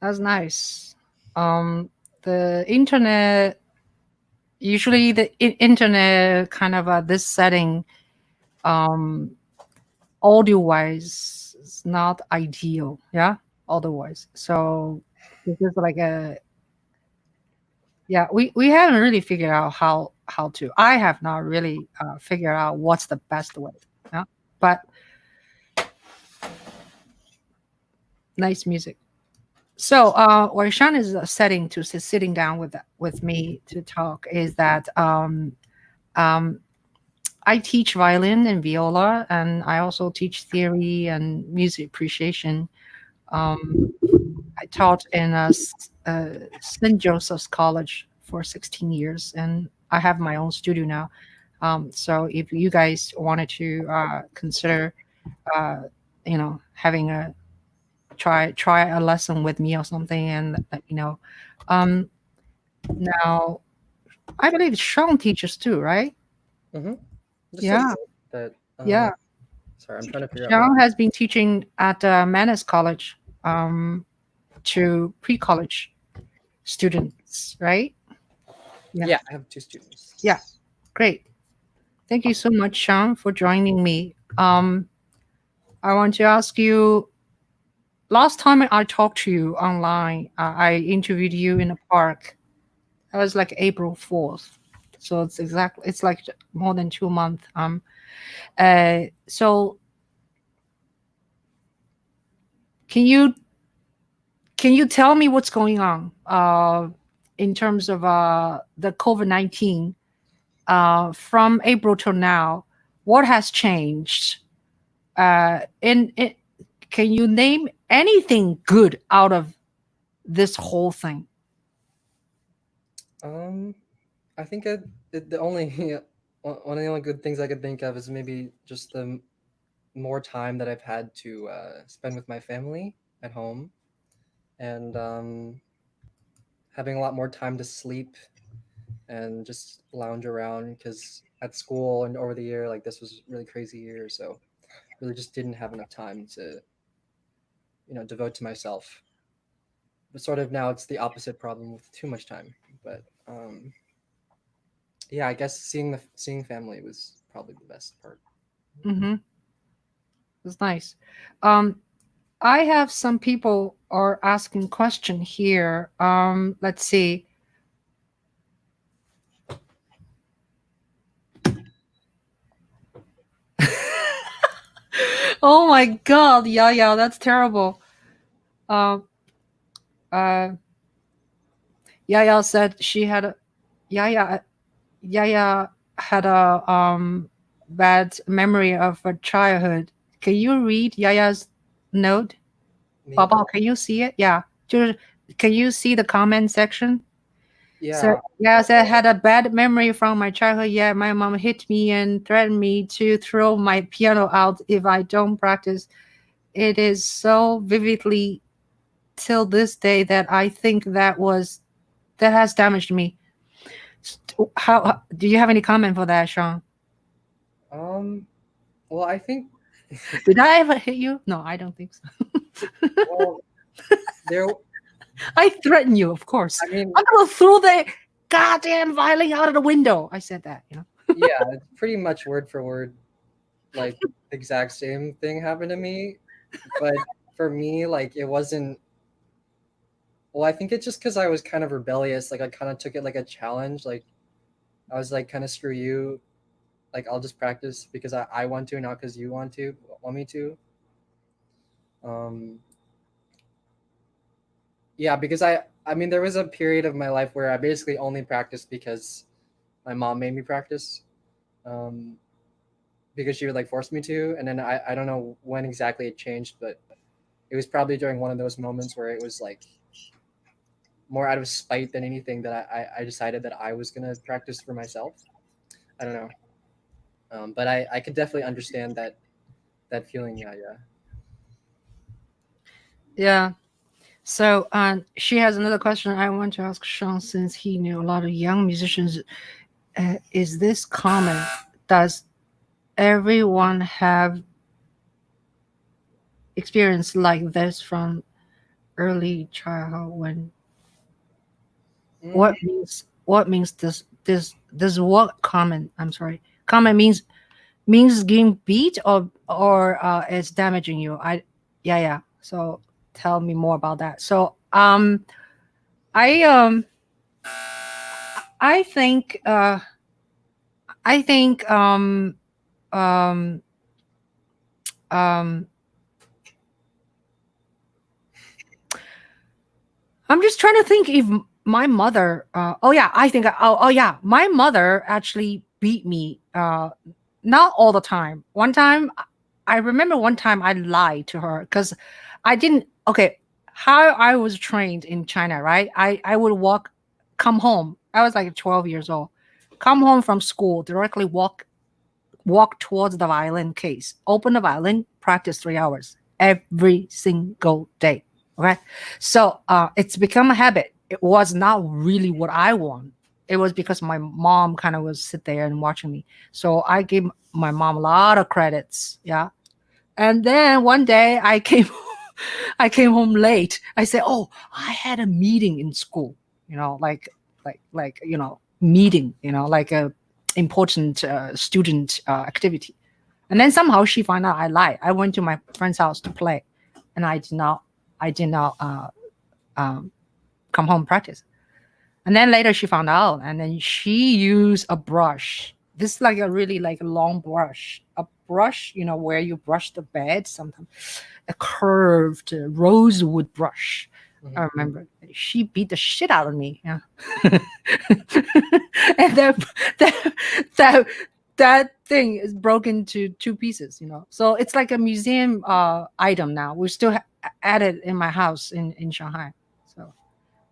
That's nice. Um, the internet, usually the internet kind of this setting, um, audio wise, is not ideal. Yeah, otherwise. So this is like a, yeah. We haven't really figured out how to. I have not really figured out what's the best way. Yeah, but nice music. So, what Sean is setting to sitting down with me to talk is that um, I teach violin and viola, and I also teach theory and music appreciation. Um, I taught in St. Joseph's College for 16 years, and I have my own studio now. So, if you guys wanted to consider, uh, having a try a lesson with me or something, and um, now I believe Sean teaches too, right? Mm-hmm. Just a Yeah, bit, but yeah. sorry, I'm trying to figure out what. Sean has been teaching at Manus College. Um, to pre-college students, right? Yeah, I have 2 students. Yeah, great. Thank you so much, Sean, for joining me. I want to ask you. Last time I talked to you online, I interviewed you in a park. That was like April 4th, so it's like more than 2 months. So can you tell me what's going on in terms of the COVID-19 from April till now? What has changed? In it, can you name anything good out of this whole thing? I think the only one of the only good things I could think of is maybe just the more time that I've had to spend with my family at home, and having a lot more time to sleep and just lounge around, because at school and over the year, like, this was a really crazy year, so really just didn't have enough time to devote to myself. But sort of now it's the opposite problem with too much time. But yeah, I guess seeing family was probably the best part. Mm-hmm. It's nice. I have some people are asking question here. Let's see. Oh my God, yeah, that's terrible. Um, uh, Yaya said she had a Yaya Yaya had a bad memory of her childhood. Can you read Yaya's note? Me? Baba, can you see it? Yeah. Can you see the comment section? So Yeah. yes, I had a bad memory from my childhood. Yeah, my mom hit me and threatened me to throw my piano out if I don't practice. It is so vividly till this day that I think that has damaged me. How do you have any comment for that, Sean? Well, I think Did I ever hit you? No, I don't think so. well there. I threaten you, of course. I mean, I'm gonna throw the goddamn violin out of the window. I said that. yeah, it's pretty much word for word, like, the exact same thing happened to me. But for me, like, it wasn't. Well, I think it's just because I was kind of rebellious. Like, I kind of took it like a challenge. Like, I was like, kind of, screw you. Like, I'll just practice because I want to, not because you want me to. Um, yeah, because I mean, there was a period of my life where I basically only practiced because my mom made me practice. Um, because she would, like, force me to, and then I don't know when exactly it changed, but it was probably during one of those moments where it was like more out of spite than anything that I decided that I was gonna practice for myself. I don't know. But I could definitely understand that feeling. Yeah, yeah. Yeah. So she has another question I want to ask Sean since he knew a lot of young musicians. Is this common? Does everyone have experience like this from early childhood? When Mm, what means this what common? I'm sorry. Common means getting beat or it's damaging you. Yeah. So tell me more about that. So I I think I think um um I'm just trying to think if my mother oh yeah, I think oh yeah, my mother actually beat me not all the time. One time I remember one time I lied to her cuz I didn't okay, how I was trained in China, right? I would come home. I was like 12 years old. Come home from school, directly walk towards the violin case, open the violin, practice 3 hours every single day. Okay. So it's become a habit. It was not really what I want. It was because my mom kind of was sit there and watching me. So I gave my mom a lot of credits. Yeah. And then one day I came I came home late. I said, "Oh, I had a meeting in school. Meeting. Like a important student activity." And then somehow she found out I lied. I went to my friend's house to play, and I did not come home practice. And then later she found out, and then she used a brush. This is like a really like long brush, a brush, where you brush the bed. Sometimes a curved rosewood brush. I remember she beat the shit out of me. Yeah, and that that that thing is broken into two pieces. So it's like a museum item now. We still at it in my house in Shanghai. So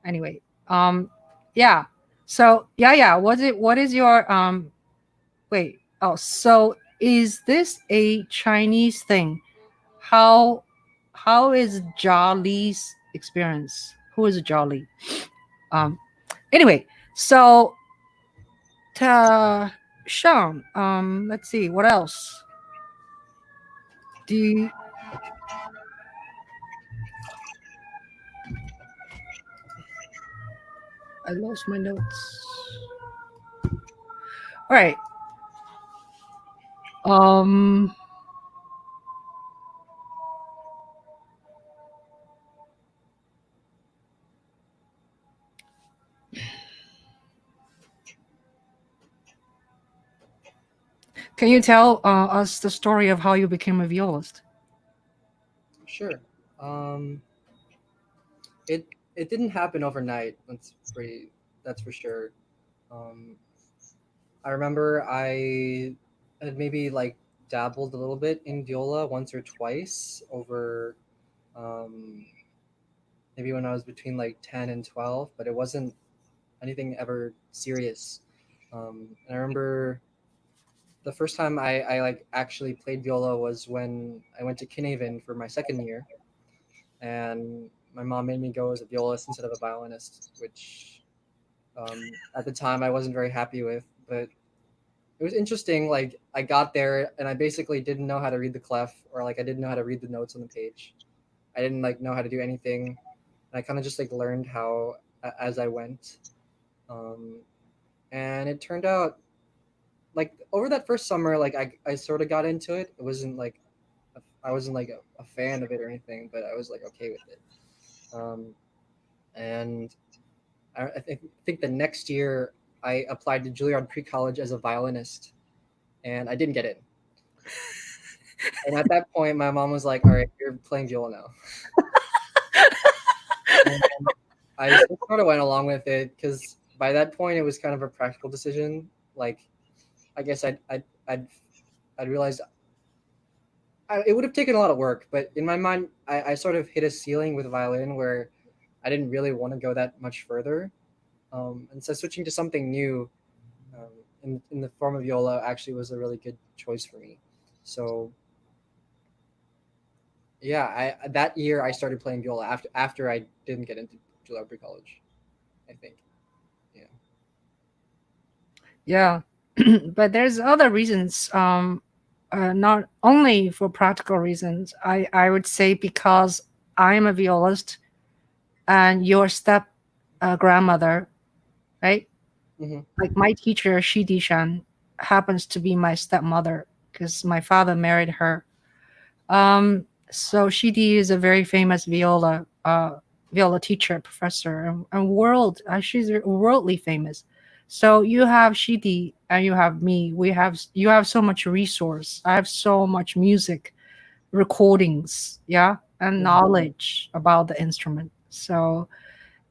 anyway, yeah. So yeah. What is your wait? Oh, so is this a Chinese thing? How how is Jolly's experience? Who is Jolly? Um, anyway, so Sean, let's see what else. Do you, I lost my notes. All right. Um, can you tell us the story of how you became a violist? Sure. It it didn't happen overnight. That's for sure. Um, I remember I had maybe like dabbled a little bit in viola once or twice over um, maybe when I was between like 10 and 12, but it wasn't anything ever serious. And I remember the first time I like actually played viola was when I went to Kinhaven for my second year, and my mom made me go as a violist instead of a violinist, which at the time I wasn't very happy with. But it was interesting. Like I got there and I basically didn't know how to read the clef, or like I didn't know how to read the notes on the page. I didn't like know how to do anything. And I kind of just like learned how as I went. Um, and it turned out like over that first summer, like I sort of got into it. It wasn't like I wasn't like a fan of it or anything, but I was like okay with it. Um, and I think the next year I applied to Juilliard pre-college as a violinist, and I didn't get in. And at that point, my mom was like, "All right, you're playing viola now." And I just sort of went along with it because by that point it was kind of a practical decision. Like, I guess I'd realized it would have taken a lot of work, but in my mind, I sort of hit a ceiling with violin where I didn't really want to go that much further. And so switching to something new um, in the form of viola actually was a really good choice for me. So yeah, I that year I started playing viola after I didn't get into Juilliard pre-college, I think. Yeah. Yeah, but there's other reasons. Not only for practical reasons. I would say because I'm a violist and your step grandmother, right? Hmm. Like my teacher, Shidi Shan, happens to be my stepmother because my father married her. So Shidi is a very famous viola teacher, professor, and she's worldly famous. So you have Shidi and you have me. You have so much resource. I have so much music recordings, yeah, and Hmm. knowledge about the instrument. So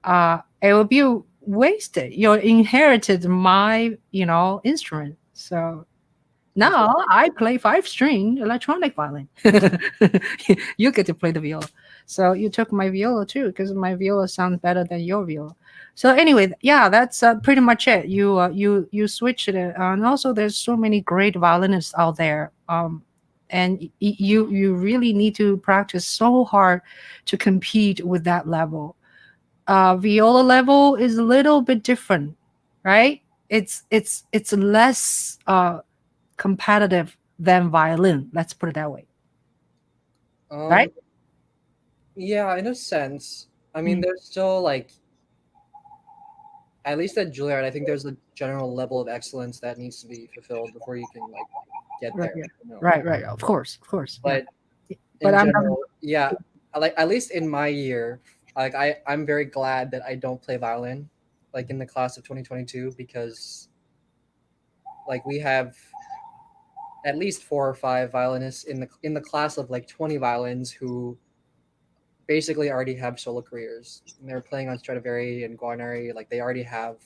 it would be wasted. You inherited my, instrument. So That's now I play five string electronic violin. You get to play the viola. So you took my viola too, because my viola sounds better than your viola. So anyway, yeah, that's pretty much it. You switched it, and also there's so many great violinists out there. And you really need to practice so hard to compete with that level. Viola level is a little bit different, right? It's less competitive than violin. Let's put it that way, um right? Yeah, in a sense. I mean, Mm, there's still like, at least at Juilliard, I think there's a general level of excellence that needs to be fulfilled before you can like get right, there. yeah. You know, Right. Of course, yeah. but But in I'm general, yeah, like at least in my year, like I'm very glad that I don't play violin, like in the class of 2022, because like we have at least 4 or 5 violinists in the class of like 20 violins who basically already have solo careers. And they're playing on Stradivari and Guarneri, like they already have,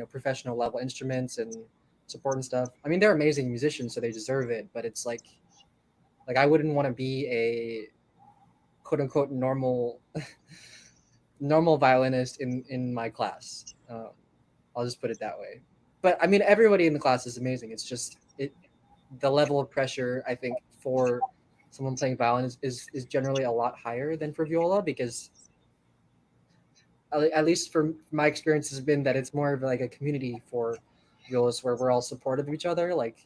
professional level instruments and support and stuff. I mean, they're amazing musicians, so they deserve it. But it's like I wouldn't want to be a quote unquote normal violinist in my class. I'll just put it that way. But I mean, everybody in the class is amazing. It's just the level of pressure I think for someone playing violin is generally a lot higher than for viola, because at least for my experience has been that it's more of like a community for violists where we're all supportive of each other. Like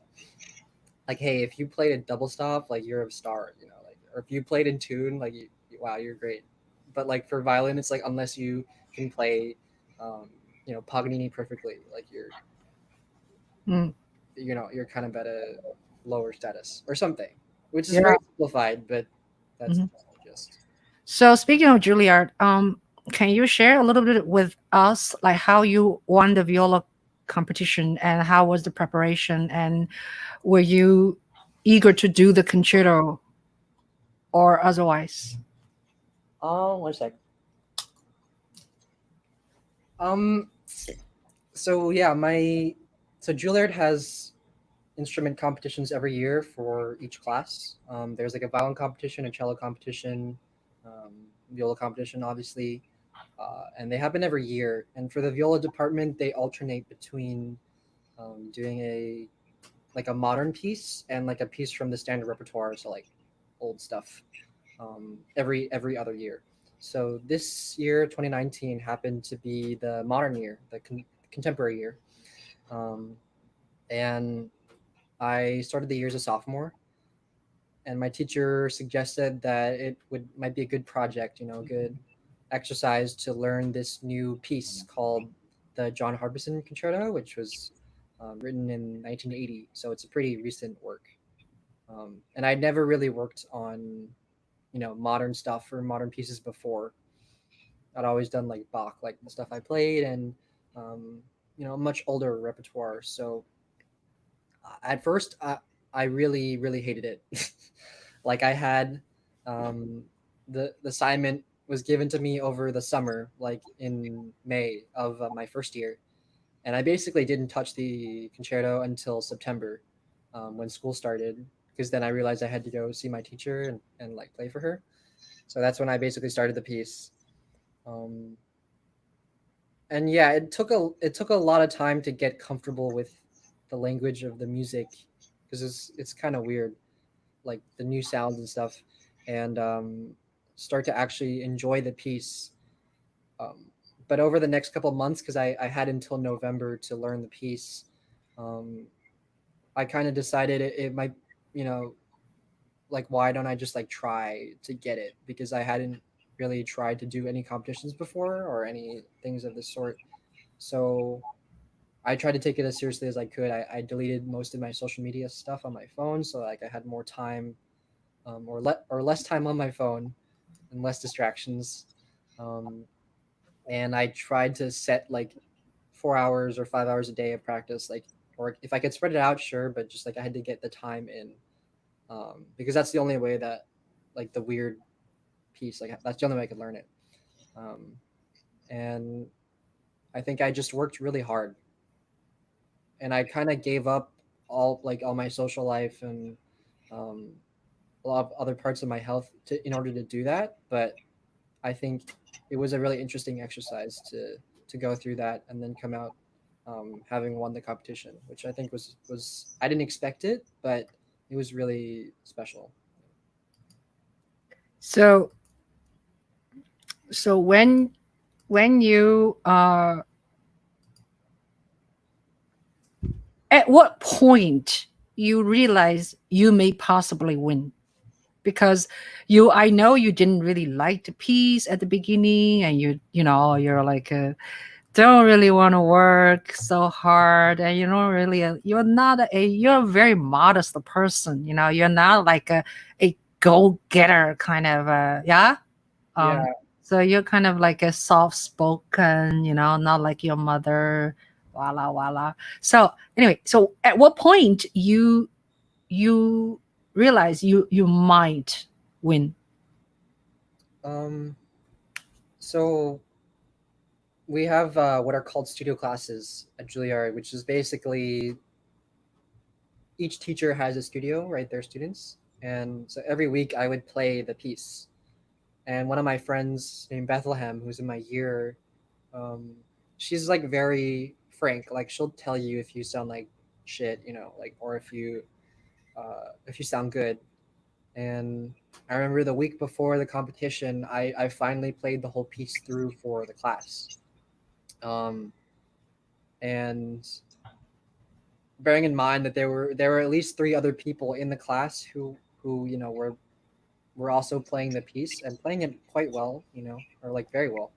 hey, if you played a double stop, like you're a star, like, or if you played in tune, like wow, you're great. But like for violin, it's like unless you can play Paganini perfectly, like mm, you're kind of at a lower status or something, which is yeah. very simplified, but that's Mhm. just. So speaking of Juilliard, can you share a little bit with us, like how you won the viola competition and how was the preparation, and were you eager to do the concerto or otherwise? Oh, one sec. Um. So yeah, so Juilliard has instrument competitions every year for each class. There's like a violin competition, a cello competition, um, viola competition, obviously, and they happen every year. And for the viola department, they alternate between doing a modern piece and like a piece from the standard repertoire, so like old stuff, every other year. So this year, 2019, happened to be the modern year, the contemporary year, um, and I started the year as a sophomore. And my teacher suggested that it would might be a good project, good exercise to learn this new piece called the John Harbison Concerto, which was written in 1980. So it's a pretty recent work. And I'd never really worked on modern stuff or modern pieces before. I'd always done like Bach, like the stuff I played, and um, much older repertoire. So at first, I really really hated it. Like I had um, the assignment was given to me over the summer, like in May of my first year, and I basically didn't touch the concerto until September, when school started, because then I realized I had to go see my teacher and like play for her. So that's when I basically started the piece. Um, and yeah, it took a lot of time to get comfortable with the language of the music, because it's kind of weird, like the new sounds and stuff, and start to actually enjoy the piece. Um, but over the next couple of months, because I had until November to learn the piece, um, I kind of decided it might, you know, like why don't I just like try to get it, because I hadn't really tried to do any competitions before or any things of this sort. So I tried to take it as seriously as I could. I deleted most of my social media stuff on my phone, so like I had more time, or less time on my phone and less distractions. Um, and I tried to set like 4 hours or 5 hours a day of practice, like, or if I could spread it out, sure, but just like I had to get the time in, because that's the only way that like the weird piece, like that's the only way I could learn it. Um, and I think I just worked really hard, and I kind of gave up all my social life and um, a lot of other parts of my health in order to do that. But I think it was a really interesting exercise to go through that and then come out, having won the competition, which I think was I didn't expect it, but it was really special. So so when you at what point you realize you may possibly win? because I know you didn't really like the piece at the beginning, and you're like don't really want to work so hard, and you're not you're a very modest person, you're not like a go-getter kind of yeah. Yeah. So you're kind of like a soft-spoken, not like your mother, voila voila. So anyway, so at what point you realize you might win? Um, so we have what are called studio classes at Juilliard, which is basically each teacher has a studio, right? Their students, and so every week I would play the piece. And one of my friends named Bethlehem, who's in my year, um, she's like very frank. Like she'll tell you if you sound like shit, like or if you sound good. And I remember the week before the competition, I finally played the whole piece through for the class. Um, and bearing in mind that there were at least three other people in the class who were also playing the piece and playing it quite well, or like very well.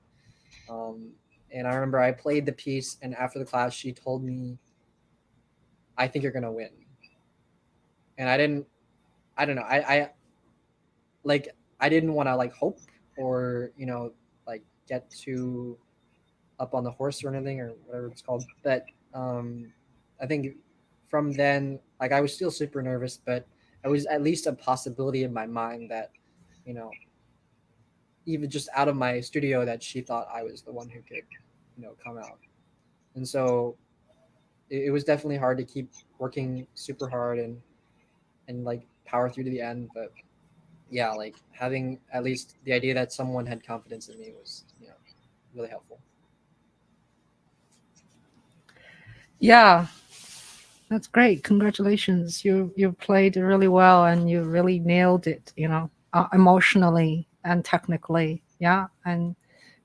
Um, and I remember I played the piece, and after the class, she told me, "I think you're gonna win." And I don't know, like I didn't want to like hope or like get too up on the horse or anything or whatever it's called, but I think from then, like I was still super nervous, but I was at least a possibility in my mind that you know even just out of my studio that she thought I was the one who could come out. And so it was definitely hard to keep working super hard and like power through to the end, but yeah, like having at least the idea that someone had confidence in me was really helpful. Yeah, that's great. Congratulations. You played really well, and you really nailed it, emotionally and technically. Yeah. And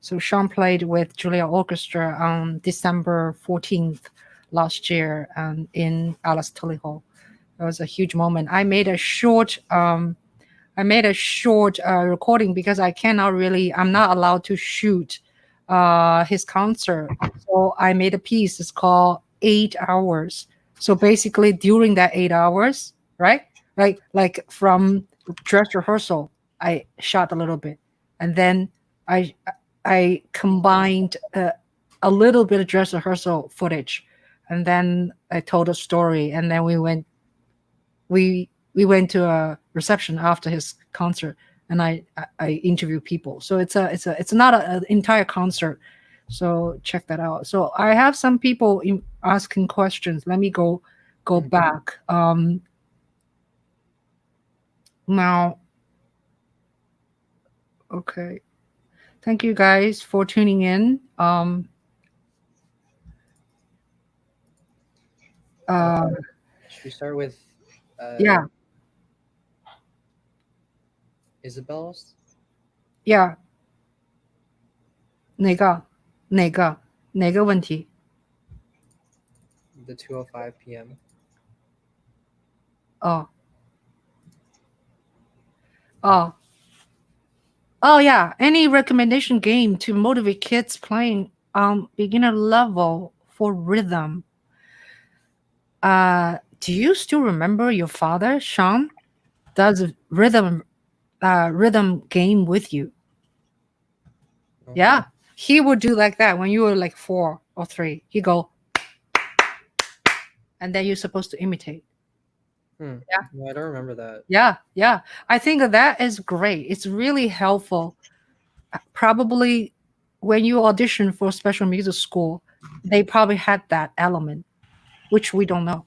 so Sean played with Juilliard Orchestra on December 14th last year, and in Alice Tully Hall. It was a huge moment. I made a short recording because I'm not allowed to shoot his concert. So I made a piece. It's called 8 hours. So basically during that 8 hours, right? Like from dress rehearsal, I shot a little bit. And then I I combined a little bit of dress rehearsal footage. And then I told a story. And then we went to a reception after his concert, and I interview people. So it's not an entire concert. So check that out. So I have some people asking questions. Let me go Mhm. back. Now, okay. Thank you guys for tuning in. Uh, Uh, should we start with yeah, Isabel's? yeah.哪个问题？The 2:05 p.m. Oh, oh, oh yeah. Any recommendation game to motivate kids playing beginner level for rhythm? Do you still remember your father, Sean, does a rhythm game with you? Oh. Yeah. He would do like that when you were like 4 or 3. He go, and then you're supposed to imitate. Yeah. No, I don't remember that. Yeah. Yeah. I think that is great. It's really helpful. Probably when you audition for special music school, they probably had that element, which we don't know.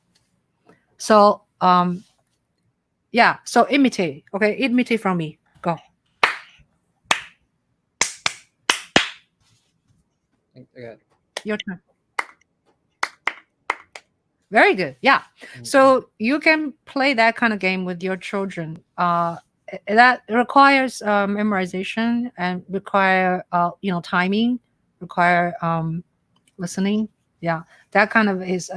So yeah, so imitate. Okay, imitate from me. Go. Okay. Your turn. Very good. Yeah. Mm. So you can play that kind of game with your children. That requires memorization and require timing, require listening. Yeah, that kind of is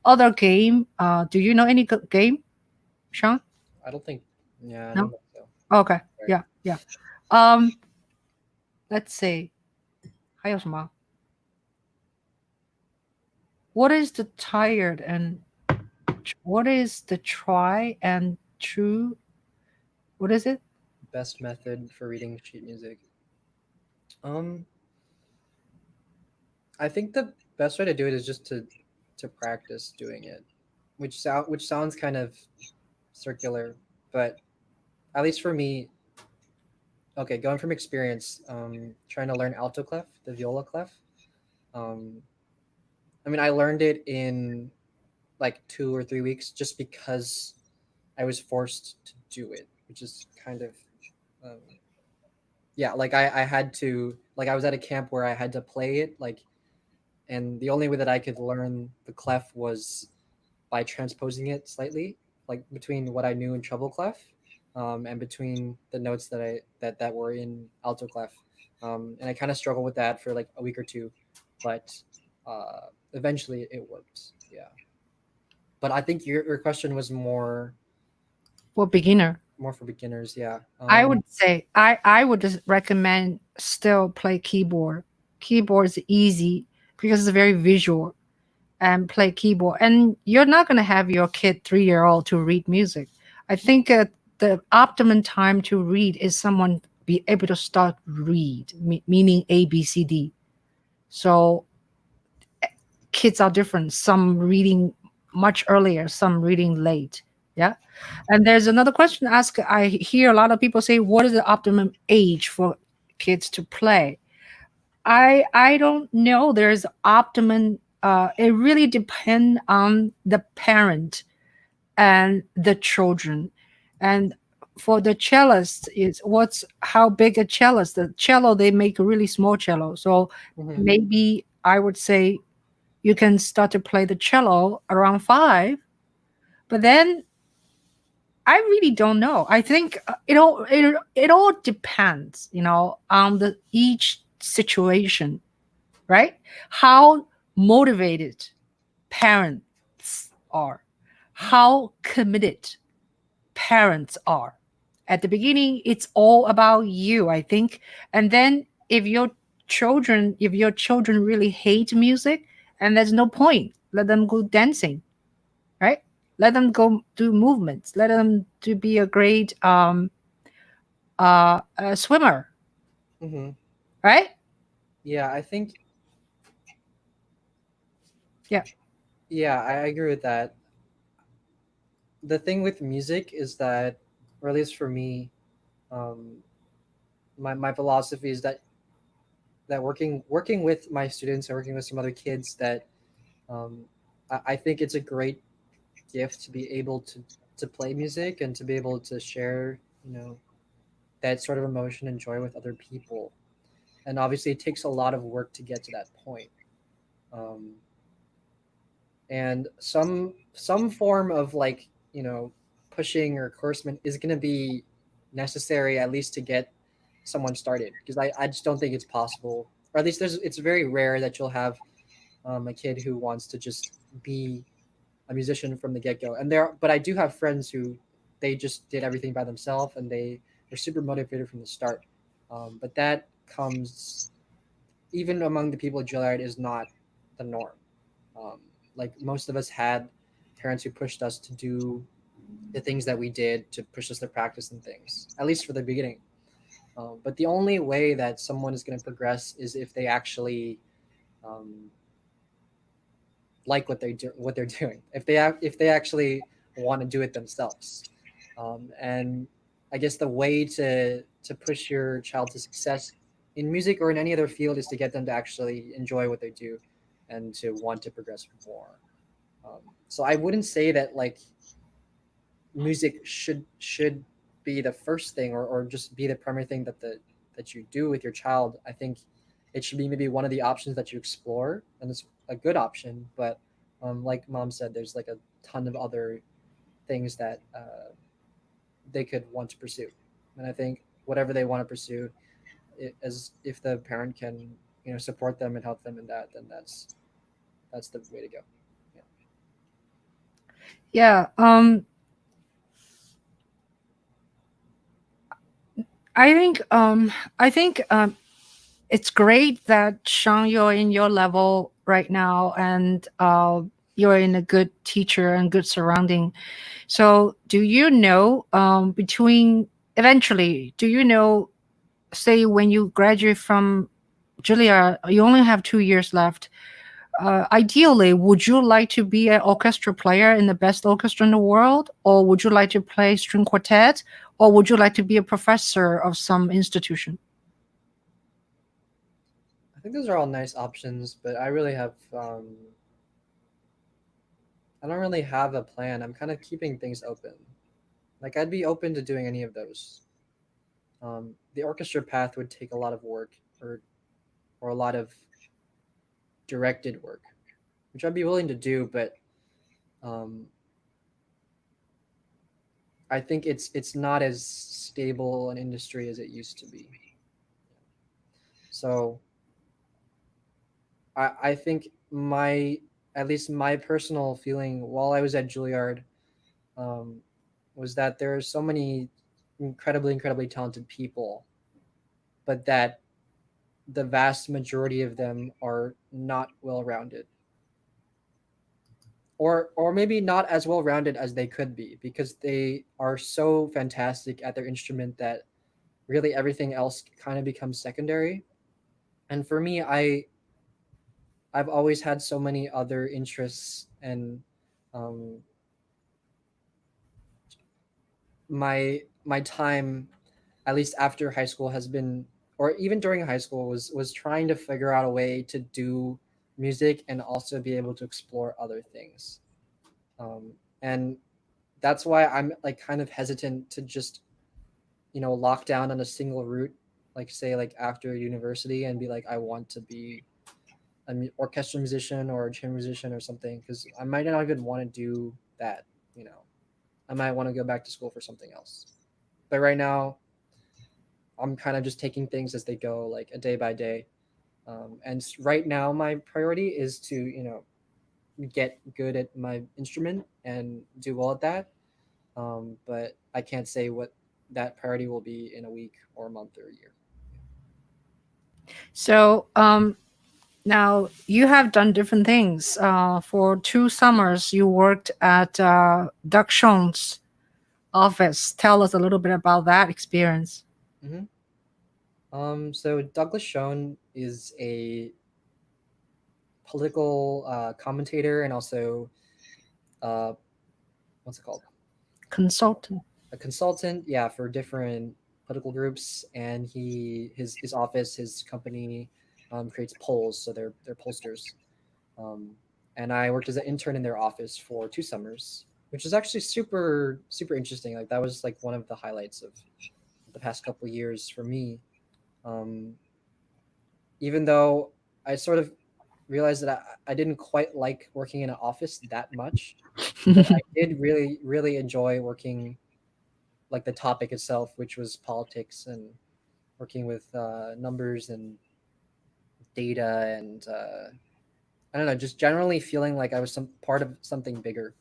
other game. Do you know any game, Sean? I don't think. Yeah, I don't No. think so. Okay. Right. Yeah. Yeah. Um, let's see. 还有什么? What is the tired and what is the try and true? What is it? Best method for reading sheet music. Um, I think the best way to do it is just to practice doing it, which sounds kind of circular, but at least for me, okay, going from experience, trying to learn alto clef, the viola clef. Um, I mean, I learned it in like 2 or 3 weeks just because I was forced to do it, which is kind of, um, yeah, like I had to, like I was at a camp where I had to play it, like, and the only way that I could learn the clef was by transposing it slightly, like between what I knew in treble clef, and between the notes that were in alto clef, and I kind of struggled with that for like a week or two, but eventually it worked. Yeah, but I think your question was For beginner? more for beginners. Yeah. I would say I would just recommend still play keyboard. Keyboard is easy because it's very visual and play keyboard. And you're not going to have your kid 3 year old to read music. I think the optimum time to read is someone be able to start read, meaning A, B, C, D. So kids are different. Some reading much earlier, some reading late. Yeah. And there's another question asked. I hear a lot of people say, what is the optimum age for kids to play? I don't know. There's optimum. It really depends on the parent and the children. And for the cellist, is what's how big a cellist? The cello they make a really small cello. So Mhm. maybe I would say you can start to play the cello around 5, but then I really don't know. I think it all depends, on the each situation, right? How motivated parents are, how committed parents are. At the beginning, it's all about you, I think. And then if your children really hate music, and there's no point, let them go dancing, right? Let them go do movements. Let them to be a great swimmer, Mhm. right? Yeah, I think, Yeah. yeah, I agree with that. The thing with music is that, or at least for me, um, my philosophy is that working with my students and working with some other kids, that um, I think it's a great gift to be able to play music and to be able to share, that sort of emotion and joy with other people. And obviously, it takes a lot of work to get to that point. Um, and some form of, like, pushing or coercion is going to be necessary, at least to get someone started, because I just don't think it's possible, or at least it's very rare that you'll have a kid who wants to just be a musician from the get-go. But I do have friends who they just did everything by themselves, and they're super motivated from the start. But that comes, even among the people at Juilliard, is not the norm. um, like, most of us had parents who pushed us to do the things that we did, to push us to practice and things, at least for the beginning. But the only way that someone is going to progress is if they actually um, like what they're doing. If they actually want to do it themselves. And I guess the way to push your child to success in music or in any other field is to get them to actually enjoy what they do and to want to progress more. So I wouldn't say that, like, music should be the first thing, or just be the primary thing that you do with your child. I think it should be maybe one of the options that you explore, and it's a good option. But like mom said, there's like a ton of other things that they could want to pursue, and I think whatever they want to pursue, as if the parent can support them and help them in that, then that's the way to go. Yeah. Yeah. I think I think it's great that Sean, you're in your level right now, and you're in a good teacher and good surrounding. So, do you know between eventually? Do you know, say, when you graduate from Juilliard, you only have 2 years left. Ideally, would you like to be an orchestra player in the best orchestra in the world, or would you like to play string quartet, or would you like to be a professor of some institution? I think those are all nice options, but I don't really have a plan. I'm kind of keeping things open. Like I'd be open to doing any of those. The orchestra path would take a lot of work, or a lot of directed work, which I'd be willing to do, but um, I think it's not as stable an industry as it used to be. So I think at least my personal feeling while I was at Juilliard um, was that there are so many incredibly talented people, but that the vast majority of them are not well rounded, or maybe not as well rounded as they could be, because they are so fantastic at their instrument that really everything else kind of becomes secondary. And for me, I've always had so many other interests, and um, my time, at least after high school, has been, or even during high school, was trying to figure out a way to do music and also be able to explore other things. And that's why I'm like kind of hesitant to just lock down on a single route, like say like after university, and be like I want to be an orchestra musician or a chamber musician or something, because I might not even want to do that. You know, I might want to go back to school for something else. But right now, I'm kind of just taking things as they go, like a day by day. Right now, my priority is to get good at my instrument and do well at that. But I can't say what that priority will be in a week or a month or a year. So, now you have done different things. For 2 summers, you worked at Doug Schoen's office. Tell us a little bit about that experience. Hmm. So Douglas Schoen is a political commentator, and also uh, what's it called? Consultant. A consultant, yeah, for different political groups. And his office, his company, creates polls, so they're pollsters. Um, and I worked as an intern in their office for 2 summers, which is actually super interesting. Like that was like one of the highlights of the past couple of years for me. Um, Even though I sort of realized that I didn't quite like working in an office that much, but I did really enjoy working, like the topic itself, which was politics, and working with numbers and data, and I don't know, just generally feeling like I was some part of something bigger,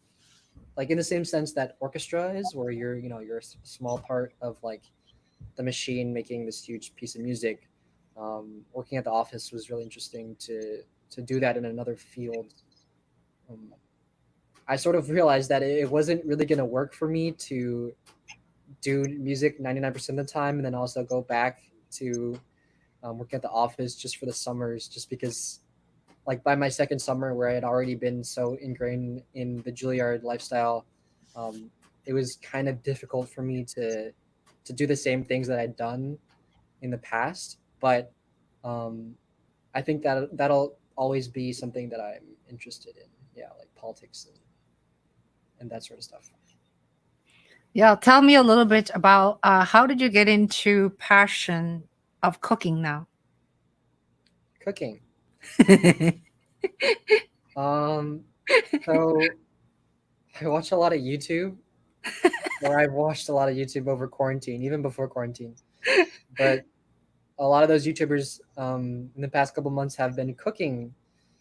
like in the same sense that orchestra is, where you're a small part of like the machine making this huge piece of music. Working at the office was really interesting to do that in another field. um, I sort of realized that it wasn't really going to work for me to do music 99% of the time and then also go back to working at the office just for the summers, just because like by my second summer, where I had already been so ingrained in the Juilliard lifestyle, um, it was kind of difficult for me to do the same things that I'd done in the past. But um, I think that that'll always be something that I'm interested in. Yeah, like politics and that sort of stuff. Yeah, tell me a little bit about how did you get into passion of cooking now? Cooking. Um, so I watch a lot of YouTube, or I've watched a lot of YouTube over quarantine, even before quarantine. But a lot of those YouTubers in the past couple months have been cooking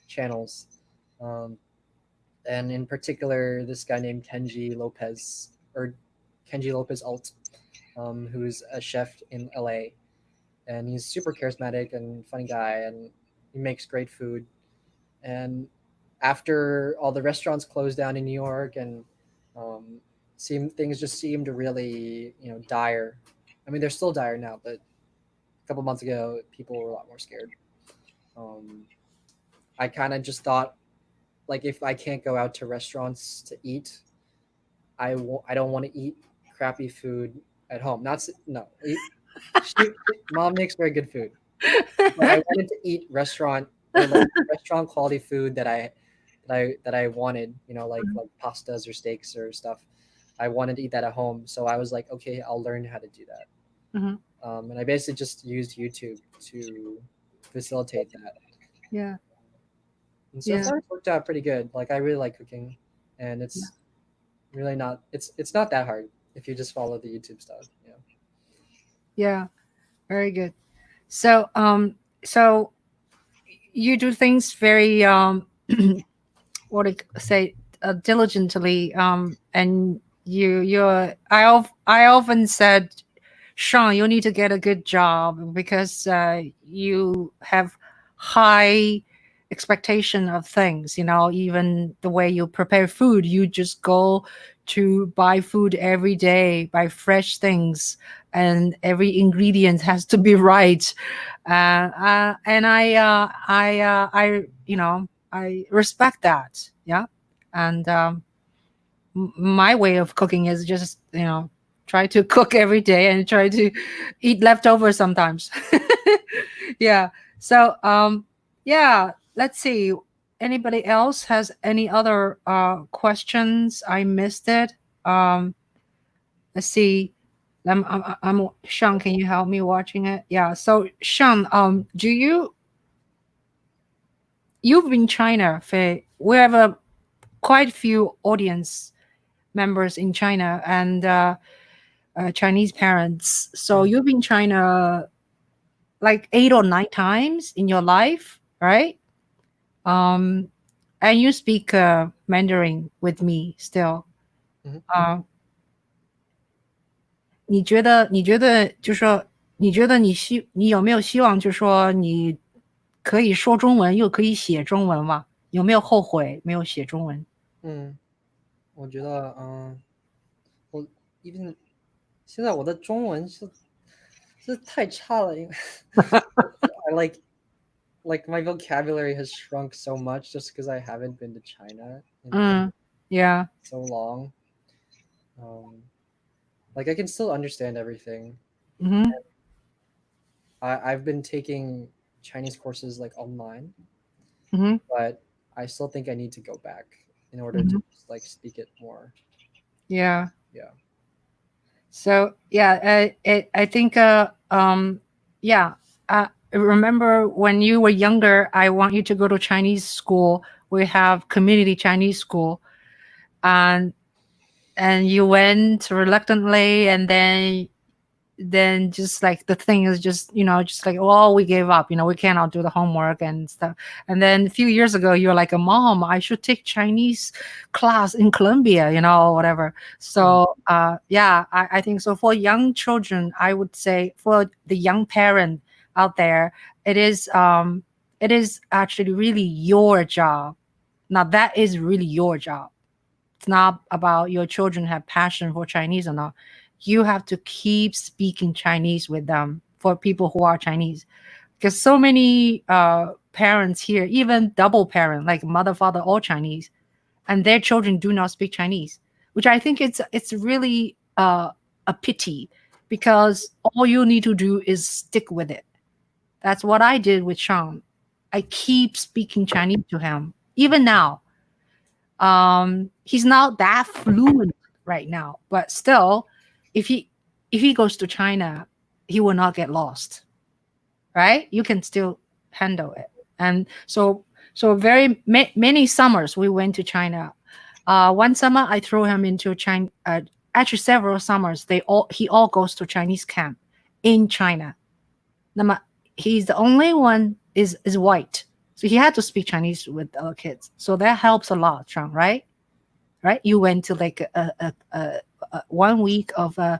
channels, um, and in particular, this guy named Kenji Lopez, or Kenji Lopez Alt. who's a chef in LA, and he's super charismatic and funny guy, and he makes great food. And after all the restaurants closed down in New York, and things just seemed really, dire. I mean, they're still dire now, but a couple months ago, people were a lot more scared. Um, I kind of just thought, like, if I can't go out to restaurants to eat, I don't want to eat crappy food at home. No, mom makes very good food, but I wanted to eat restaurant or like restaurant quality food that I wanted, like pastas or steaks or stuff. I wanted to eat that at home, so I was like, okay, I'll learn how to do that. Mhm. And I basically just used YouTube to facilitate that. Yeah. And so Yeah. far, it's worked out pretty good. Like, I really like cooking, and it's really not. It's not that hard if you just follow the YouTube stuff. Yeah. Yeah. Very good. So you do things very what do you say, diligently, and I often said, Sean, you need to get a good job because you have high expectation of things. Even the way you prepare food, you just go to buy food every day, buy fresh things, and every ingredient has to be right. And I respect that. Yeah. And my way of cooking is just, try to cook every day and try to eat leftovers sometimes. Yeah. So, yeah, let's see. Anybody else has any other questions? I missed it. Let's see. I'm Sean. Can you help me watching it? Yeah. So Sean, you've been in China for, we have a quite few audience members in China, and Chinese parents. So Mhm. you've been in China like 8 or 9 times in your life, right? Um, and you speak Mandarin with me still. Mhm. 你觉得你有没有希望，就是说你可以说中文又可以写中文嘛？有没有后悔没有写中文？我觉得，我 even 现在我的中文是太差了，因为 I like my vocabulary has shrunk so much just because I haven't been to China in Yeah. so long. Like, I can still understand everything. Mm-hmm. I've been taking Chinese courses like online, Mm-hmm. but I still think I need to go back in order to Mm-hmm. just, like, speak it more. Yeah. Yeah. So yeah, I think yeah. Remember when you were younger, I want you to go to Chinese school. We have community Chinese school, and you went reluctantly, and then just like the thing is just, just like, oh, we gave up, we cannot do the homework and stuff. And then a few years ago you're like, Mom, I should take Chinese class in Columbia, whatever. So yeah, I think so. For young children, I would say, for the young parent out there, it is actually really your job. Now that is really your job. It's not about your children have passion for Chinese or not. You have to keep speaking Chinese with them, for people who are Chinese. Because so many parents here, even double parent, like mother, father, all Chinese, and their children do not speak Chinese, which I think it's really a pity, because all you need to do is stick with it. That's what I did with Sean. I keep speaking Chinese to him, even now. He's not that fluent right now, but still, if he goes to China, he will not get lost, right? You can still handle it. And so very many summers we went to China. One summer I threw him into China. Actually, several summers he all goes to Chinese camp in China. 那么 he's the only one is white, so he had to speak Chinese with other kids. So that helps a lot, Sean, right? Right? You went to like 1 week of a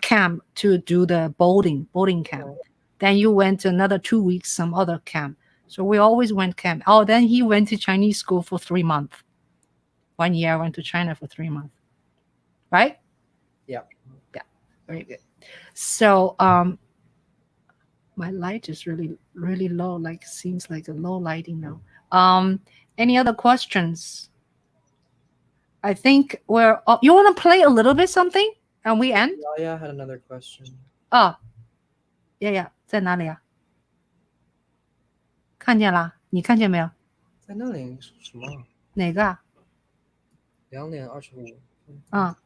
camp to do the boating camp. Then you went another 2 weeks some other camp. So we always went camp. Oh, then he went to Chinese school for 3 months. 1 year I went to China for 3 months. Right? Yeah. Yeah. Very good. So my light is really really low. Like seems like a low lighting now. Any other questions? I think we're. Oh, you want to play a little bit something, and we end. Yeah, had another question. 啊，呀呀，在哪里啊？看见啦，你看见没有？在那里什么？哪个啊？ 2:25。啊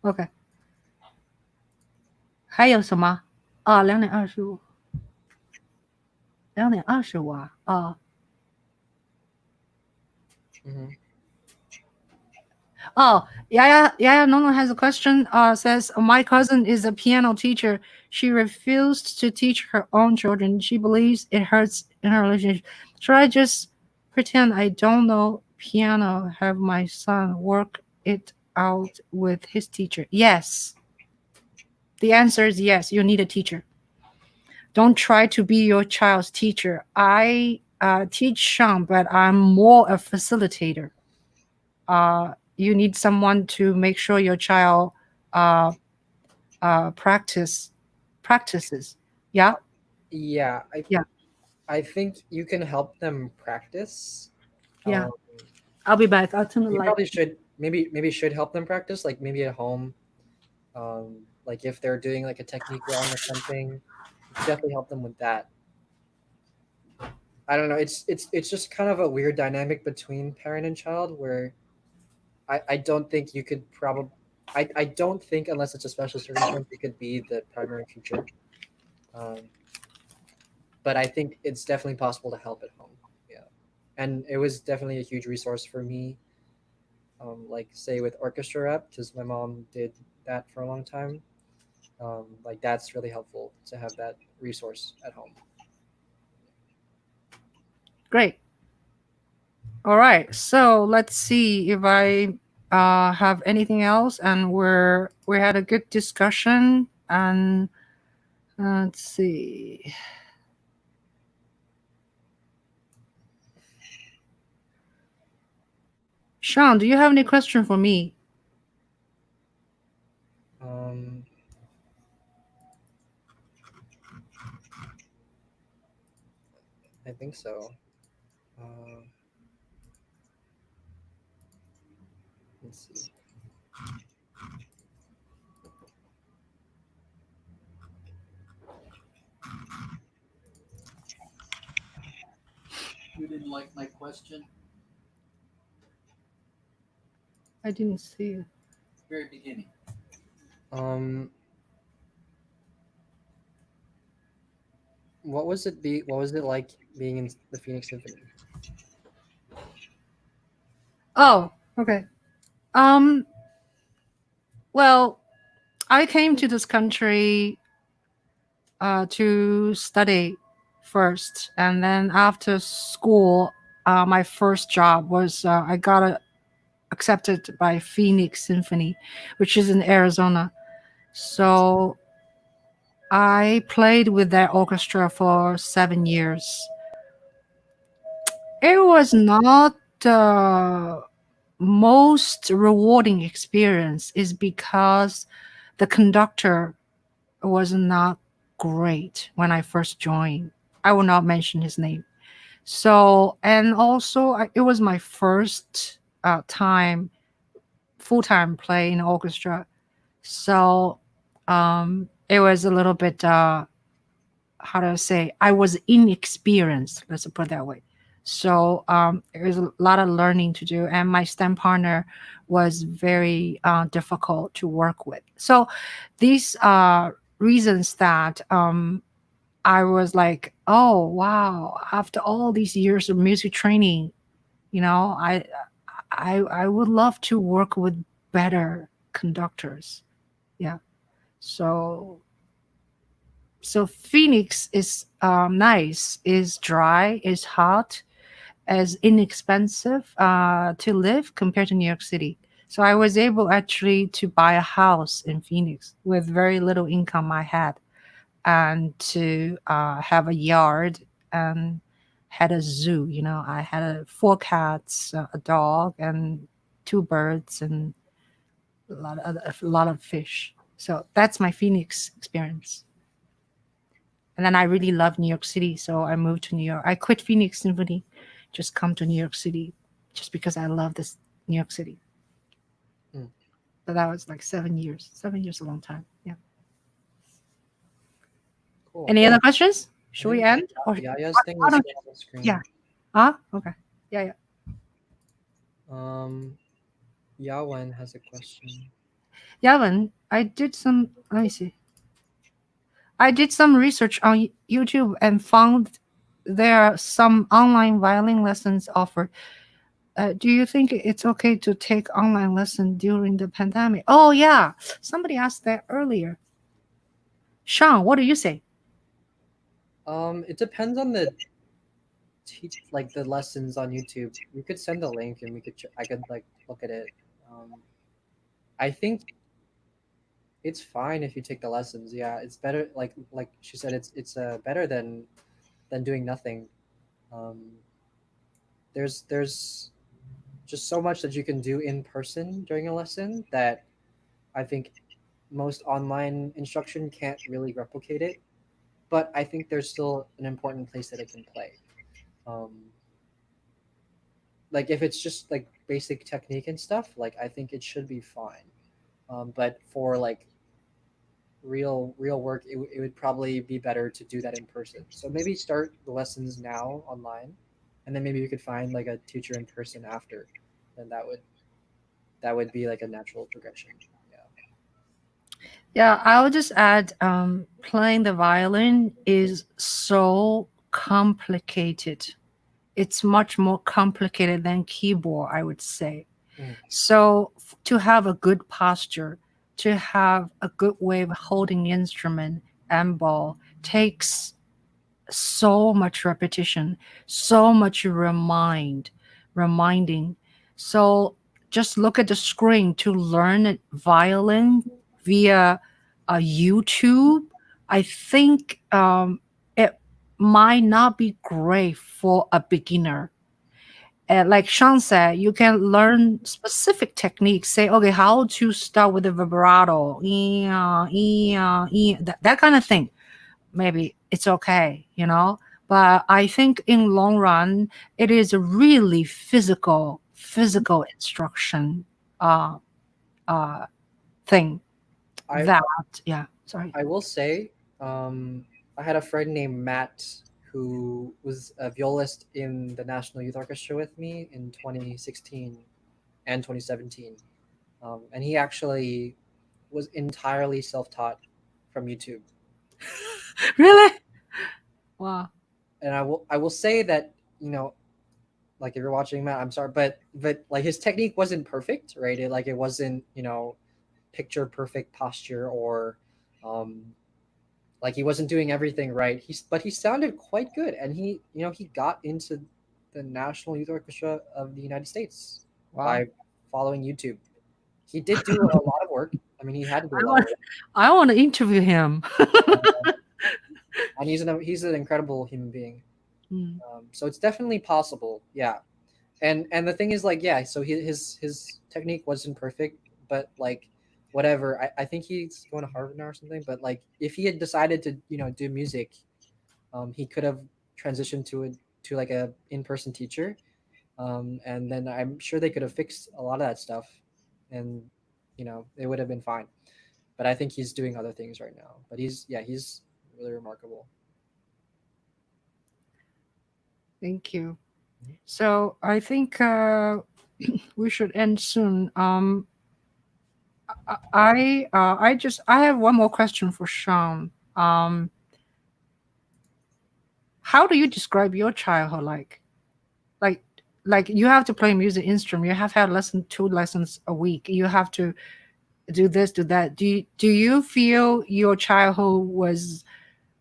，OK。还有什么？啊，2:25。2:25啊，啊。Oh, yeah. Nono has a question. Says my cousin is a piano teacher. She refused to teach her own children. She believes it hurts in her relationship. Should I just pretend I don't know piano? Have my son work it out with his teacher? Yes. The answer is yes. You need a teacher. Don't try to be your child's teacher. I teach Sean, but I'm more a facilitator. You need someone to make sure your child practices. Yeah. Yeah. Yeah. I think you can help them practice. Yeah. I'll be back. I'll turn the You light. probably should maybe should help them practice, like maybe at home. Like if they're doing like a technique wrong or something, definitely help them with that. I don't know. It's just kind of a weird dynamic between parent and child where I don't think you could probably I don't think unless it's a special circumstance you could be the primary teacher. But I think it's definitely possible to help at home. Yeah, and it was definitely a huge resource for me. Like say with orchestra rep, because my mom did that for a long time. Like that's really helpful to have that resource at home. Great. All right. So let's see if I have anything else. And we had a good discussion. And let's see. Sean, do you have any question for me? I think so. Let's see. You didn't like my question? I didn't see it. Very beginning. What was it like being in the Phoenix Symphony? Oh, okay. Well, I came to this country to study first, and then after school, my first job was I got accepted by Phoenix Symphony, which is in Arizona. So I played with that orchestra for 7 years. It was not the most rewarding experience is because the conductor was not great when I first joined. I will not mention his name. So, and also it was my first time full-time play in orchestra. So it was a little bit, how do I say, I was inexperienced, let's put it that way. So there was a lot of learning to do, and my STEM partner was very difficult to work with. So these reasons that I was like, oh wow, after all these years of music training, I would love to work with better conductors. Yeah. So Phoenix is nice, is dry, is hot, is inexpensive to live compared to New York City. So I was able actually to buy a house in Phoenix with very little income I had, and to have a yard, and had a zoo. I had four cats, a dog, and two birds, and a lot of fish. So that's my Phoenix experience. And then I really love New York City, so I moved to New York. I quit Phoenix Symphony, just come to New York City, just because I love this New York City. Mm. But that was like 7 years. 7 years, a long time. Yeah. Cool. Any other questions? I Should we think end? Or Yaya's thing why is don't still on the screen. Yeah. Okay. Yeah. Yawen has a question. Yavin, I did some. Let me see. I did some research on YouTube and found there are some online violin lessons offered. Do you think it's okay to take online lesson during the pandemic? Oh yeah, somebody asked that earlier. Sean, what do you say? It depends on the like the lessons on YouTube. You could send a link and I could like look at it. I think it's fine if you take the lessons. Yeah, it's better. Like she said, it's better than doing nothing. Um, there's just so much that you can do in person during a lesson that I think most online instruction can't really replicate it. But I think there's still an important place that it can play. Um, like if it's just like basic technique and stuff, like I think it should be fine. But for like real work, it would probably be better to do that in person. So maybe start the lessons now online, and then maybe you could find like a teacher in person after. Then that would be like a natural progression. Yeah. Yeah, I'll just add, playing the violin is so complicated. It's much more complicated than keyboard, I would say. Mm. So to have a good posture, to have a good way of holding the instrument and ball takes so much repetition, so much reminding. So just look at the screen to learn violin via YouTube. I think it might not be great for a beginner. Like Sean said, you can learn specific techniques. Say, okay, how to start with the vibrato, that kind of thing. Maybe it's okay. But I think in long run, it is a really physical instruction uh, uh, thing. I That yeah. Sorry. I will say, I had a friend named Matt who was a violist in the National Youth Orchestra with me in 2016 and 2017, and he actually was entirely self-taught from YouTube. Really? Wow. And I will say that, like if you're watching Matt, I'm sorry, but like his technique wasn't perfect, right? It wasn't picture perfect posture, or um, like he wasn't doing everything right. But he sounded quite good, and he got into the National Youth Orchestra of the United States Wow. by following YouTube. He did do a lot of work. I mean, he had to do a lot of work, I want to interview him. and he's an incredible human being. Mm. So it's definitely possible. Yeah. And the thing is, like, yeah, so his technique wasn't perfect, but like whatever. I think he's going to Harvard now or something. But like if he had decided to do music, he could have transitioned to like a in-person teacher, and then I'm sure they could have fixed a lot of that stuff, and it would have been fine. But I think he's doing other things right now. But he's really remarkable. Thank you. Mhm. So I think we should end soon. I have one more question for Sean. How do you describe your childhood like? Like like you have to play music instrument. You have to have two lessons a week. You have to do this, do that. Do you feel your childhood was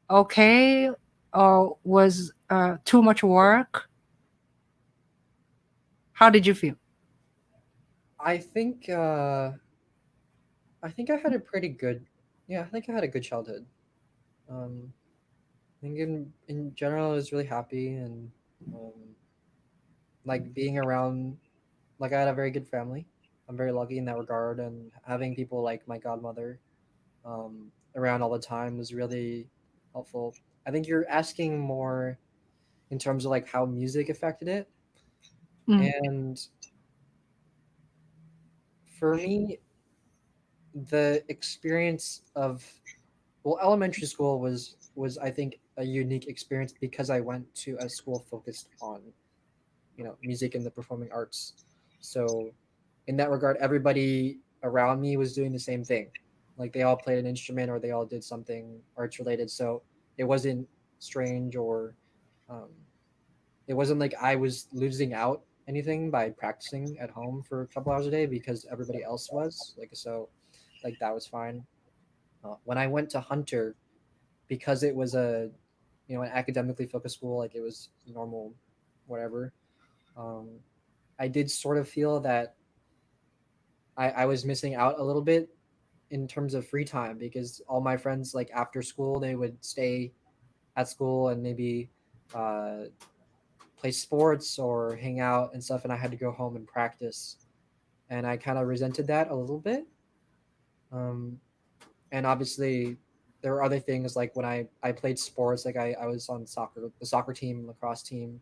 okay, or was too much work? How did you feel? I think I think I had a pretty good, yeah, I think I had a good childhood. Um, I think in general, I was really happy and like being around. Like I had a very good family. I'm very lucky in that regard, and having people like my godmother around all the time was really helpful. I think you're asking more in terms of like how music affected it, Mm, and for me, the experience of well, elementary school was I think a unique experience because I went to a school focused on music and the performing arts. So in that regard, everybody around me was doing the same thing. Like they all played an instrument or they all did something arts related. So it wasn't strange or um, it wasn't like I was losing out anything by practicing at home for a couple hours a day because everybody else was like so like that was fine. When I went to Hunter, because it was a an academically focused school, like it was normal, whatever. Um, I did sort of feel that I was missing out a little bit in terms of free time because all my friends like after school they would stay at school and maybe uh, play sports or hang out and stuff, and I had to go home and practice, and I kind of resented that a little bit. Um, and obviously there were other things like when I played sports, like I was on the soccer team, lacrosse team,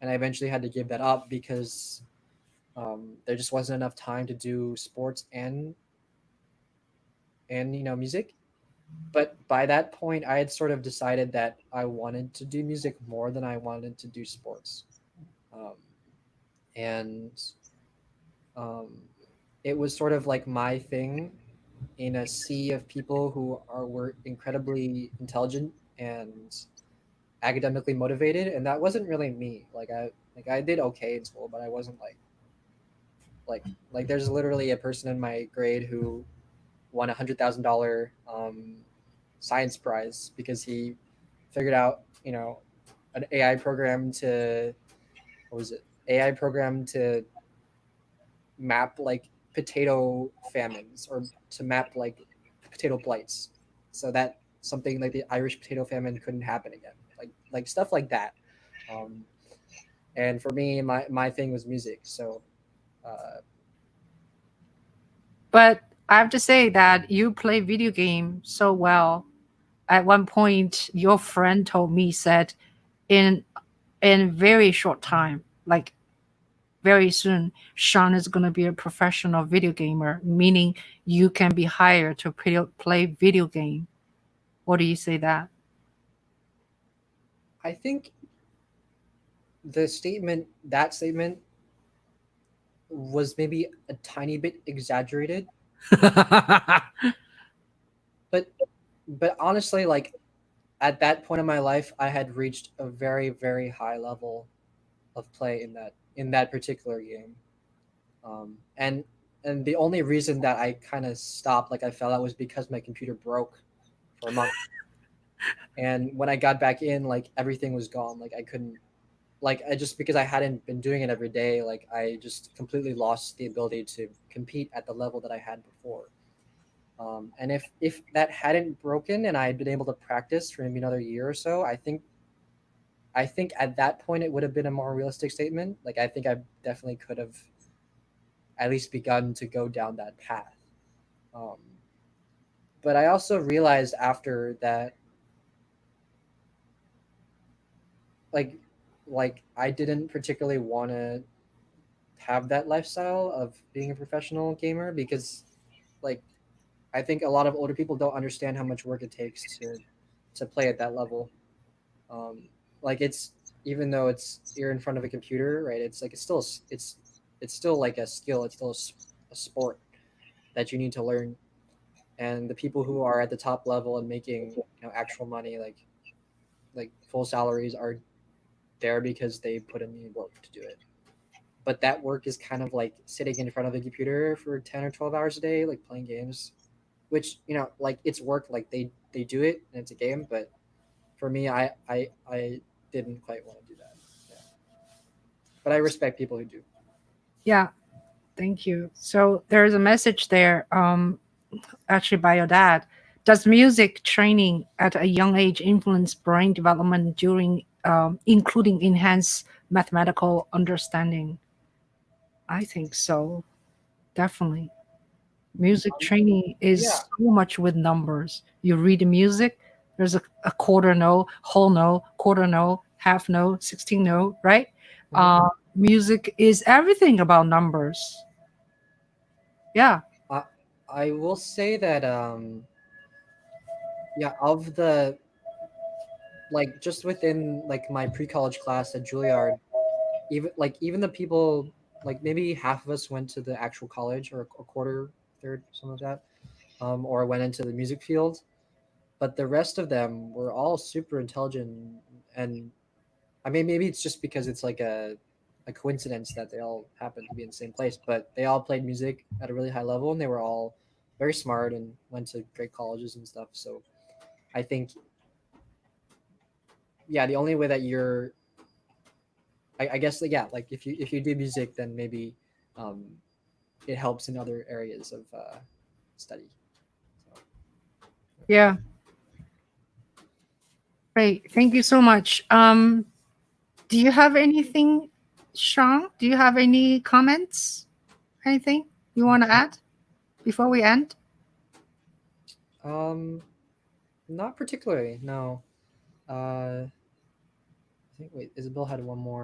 and I eventually had to give that up because there just wasn't enough time to do sports and music. But by that point I had sort of decided that I wanted to do music more than I wanted to do sports. um, and um, it was sort of like my thing in a sea of people who were incredibly intelligent and academically motivated, and that wasn't really me. Like I did okay in school, but I wasn't like there's literally a person in my grade who won $100,000 science prize because he figured out an AI program to what was it AI program to map like potato famines or to map like potato blights so that something like the Irish potato famine couldn't happen again, like stuff like that. um, and for me, my thing was music. So uh, but I have to say that you play video game so well. At one point, your friend told me said in very short time, like very soon, Sean is going to be a professional video gamer, meaning you can be hired to play video game. What do you say that? I think that statement was maybe a tiny bit exaggerated, but honestly, like at that point in my life I had reached a very very high level of play in that particular game. And the only reason that I kind of stopped, like I fell out, was because my computer broke for a month. And when I got back in, like everything was gone. Like I couldn't, like I just because I hadn't been doing it every day, like I just completely lost the ability to compete at the level that I had before. And if that hadn't broken and I had been able to practice for maybe another year or so, I think at that point it would have been a more realistic statement. Like I think I definitely could have at least begun to go down that path. Um, but I also realized after that, like, I didn't particularly want to have that lifestyle of being a professional gamer because, like, I think a lot of older people don't understand how much work it takes to play at that level. Um, like it's even though you're in front of a computer, right? It's like it's still like a skill. It's still a sport that you need to learn. And the people who are at the top level and making actual money, like full salaries, are there because they put in the work to do it. But that work is kind of like sitting in front of a computer for 10 or 12 hours a day, like playing games, which like it's work. Like they do it and it's a game, but for me, I didn't quite want to do that. Yeah. But I respect people who do. Yeah, Thank you. So there's a message there, actually by your dad. Does music training at a young age influence brain development during, including enhanced mathematical understanding? I think so. Definitely. Music training Yeah, is so much with numbers. You read the music, there's a quarter note, whole note, quarter note, half note, 16 note, right? mhm. Music is everything about numbers. Yeah. I I will say that yeah, of the like just within like my pre-college class at Juilliard, even the people like maybe half of us went to the actual college or a quarter, third, some of that, or went into the music field, but the rest of them were all super intelligent. And I mean, maybe it's just because it's like a coincidence that they all happened to be in the same place, but they all played music at a really high level and they were all very smart and went to great colleges and stuff. So I think, yeah, the only way that I guess, like, yeah, like if you do music, then maybe um, it helps in other areas of study. So, Yeah. Great. Thank you so much. Do you have anything, Sean? Do you have any comments? Anything you want to add before we end? um, not particularly, no. I think, wait, Isabel had one more.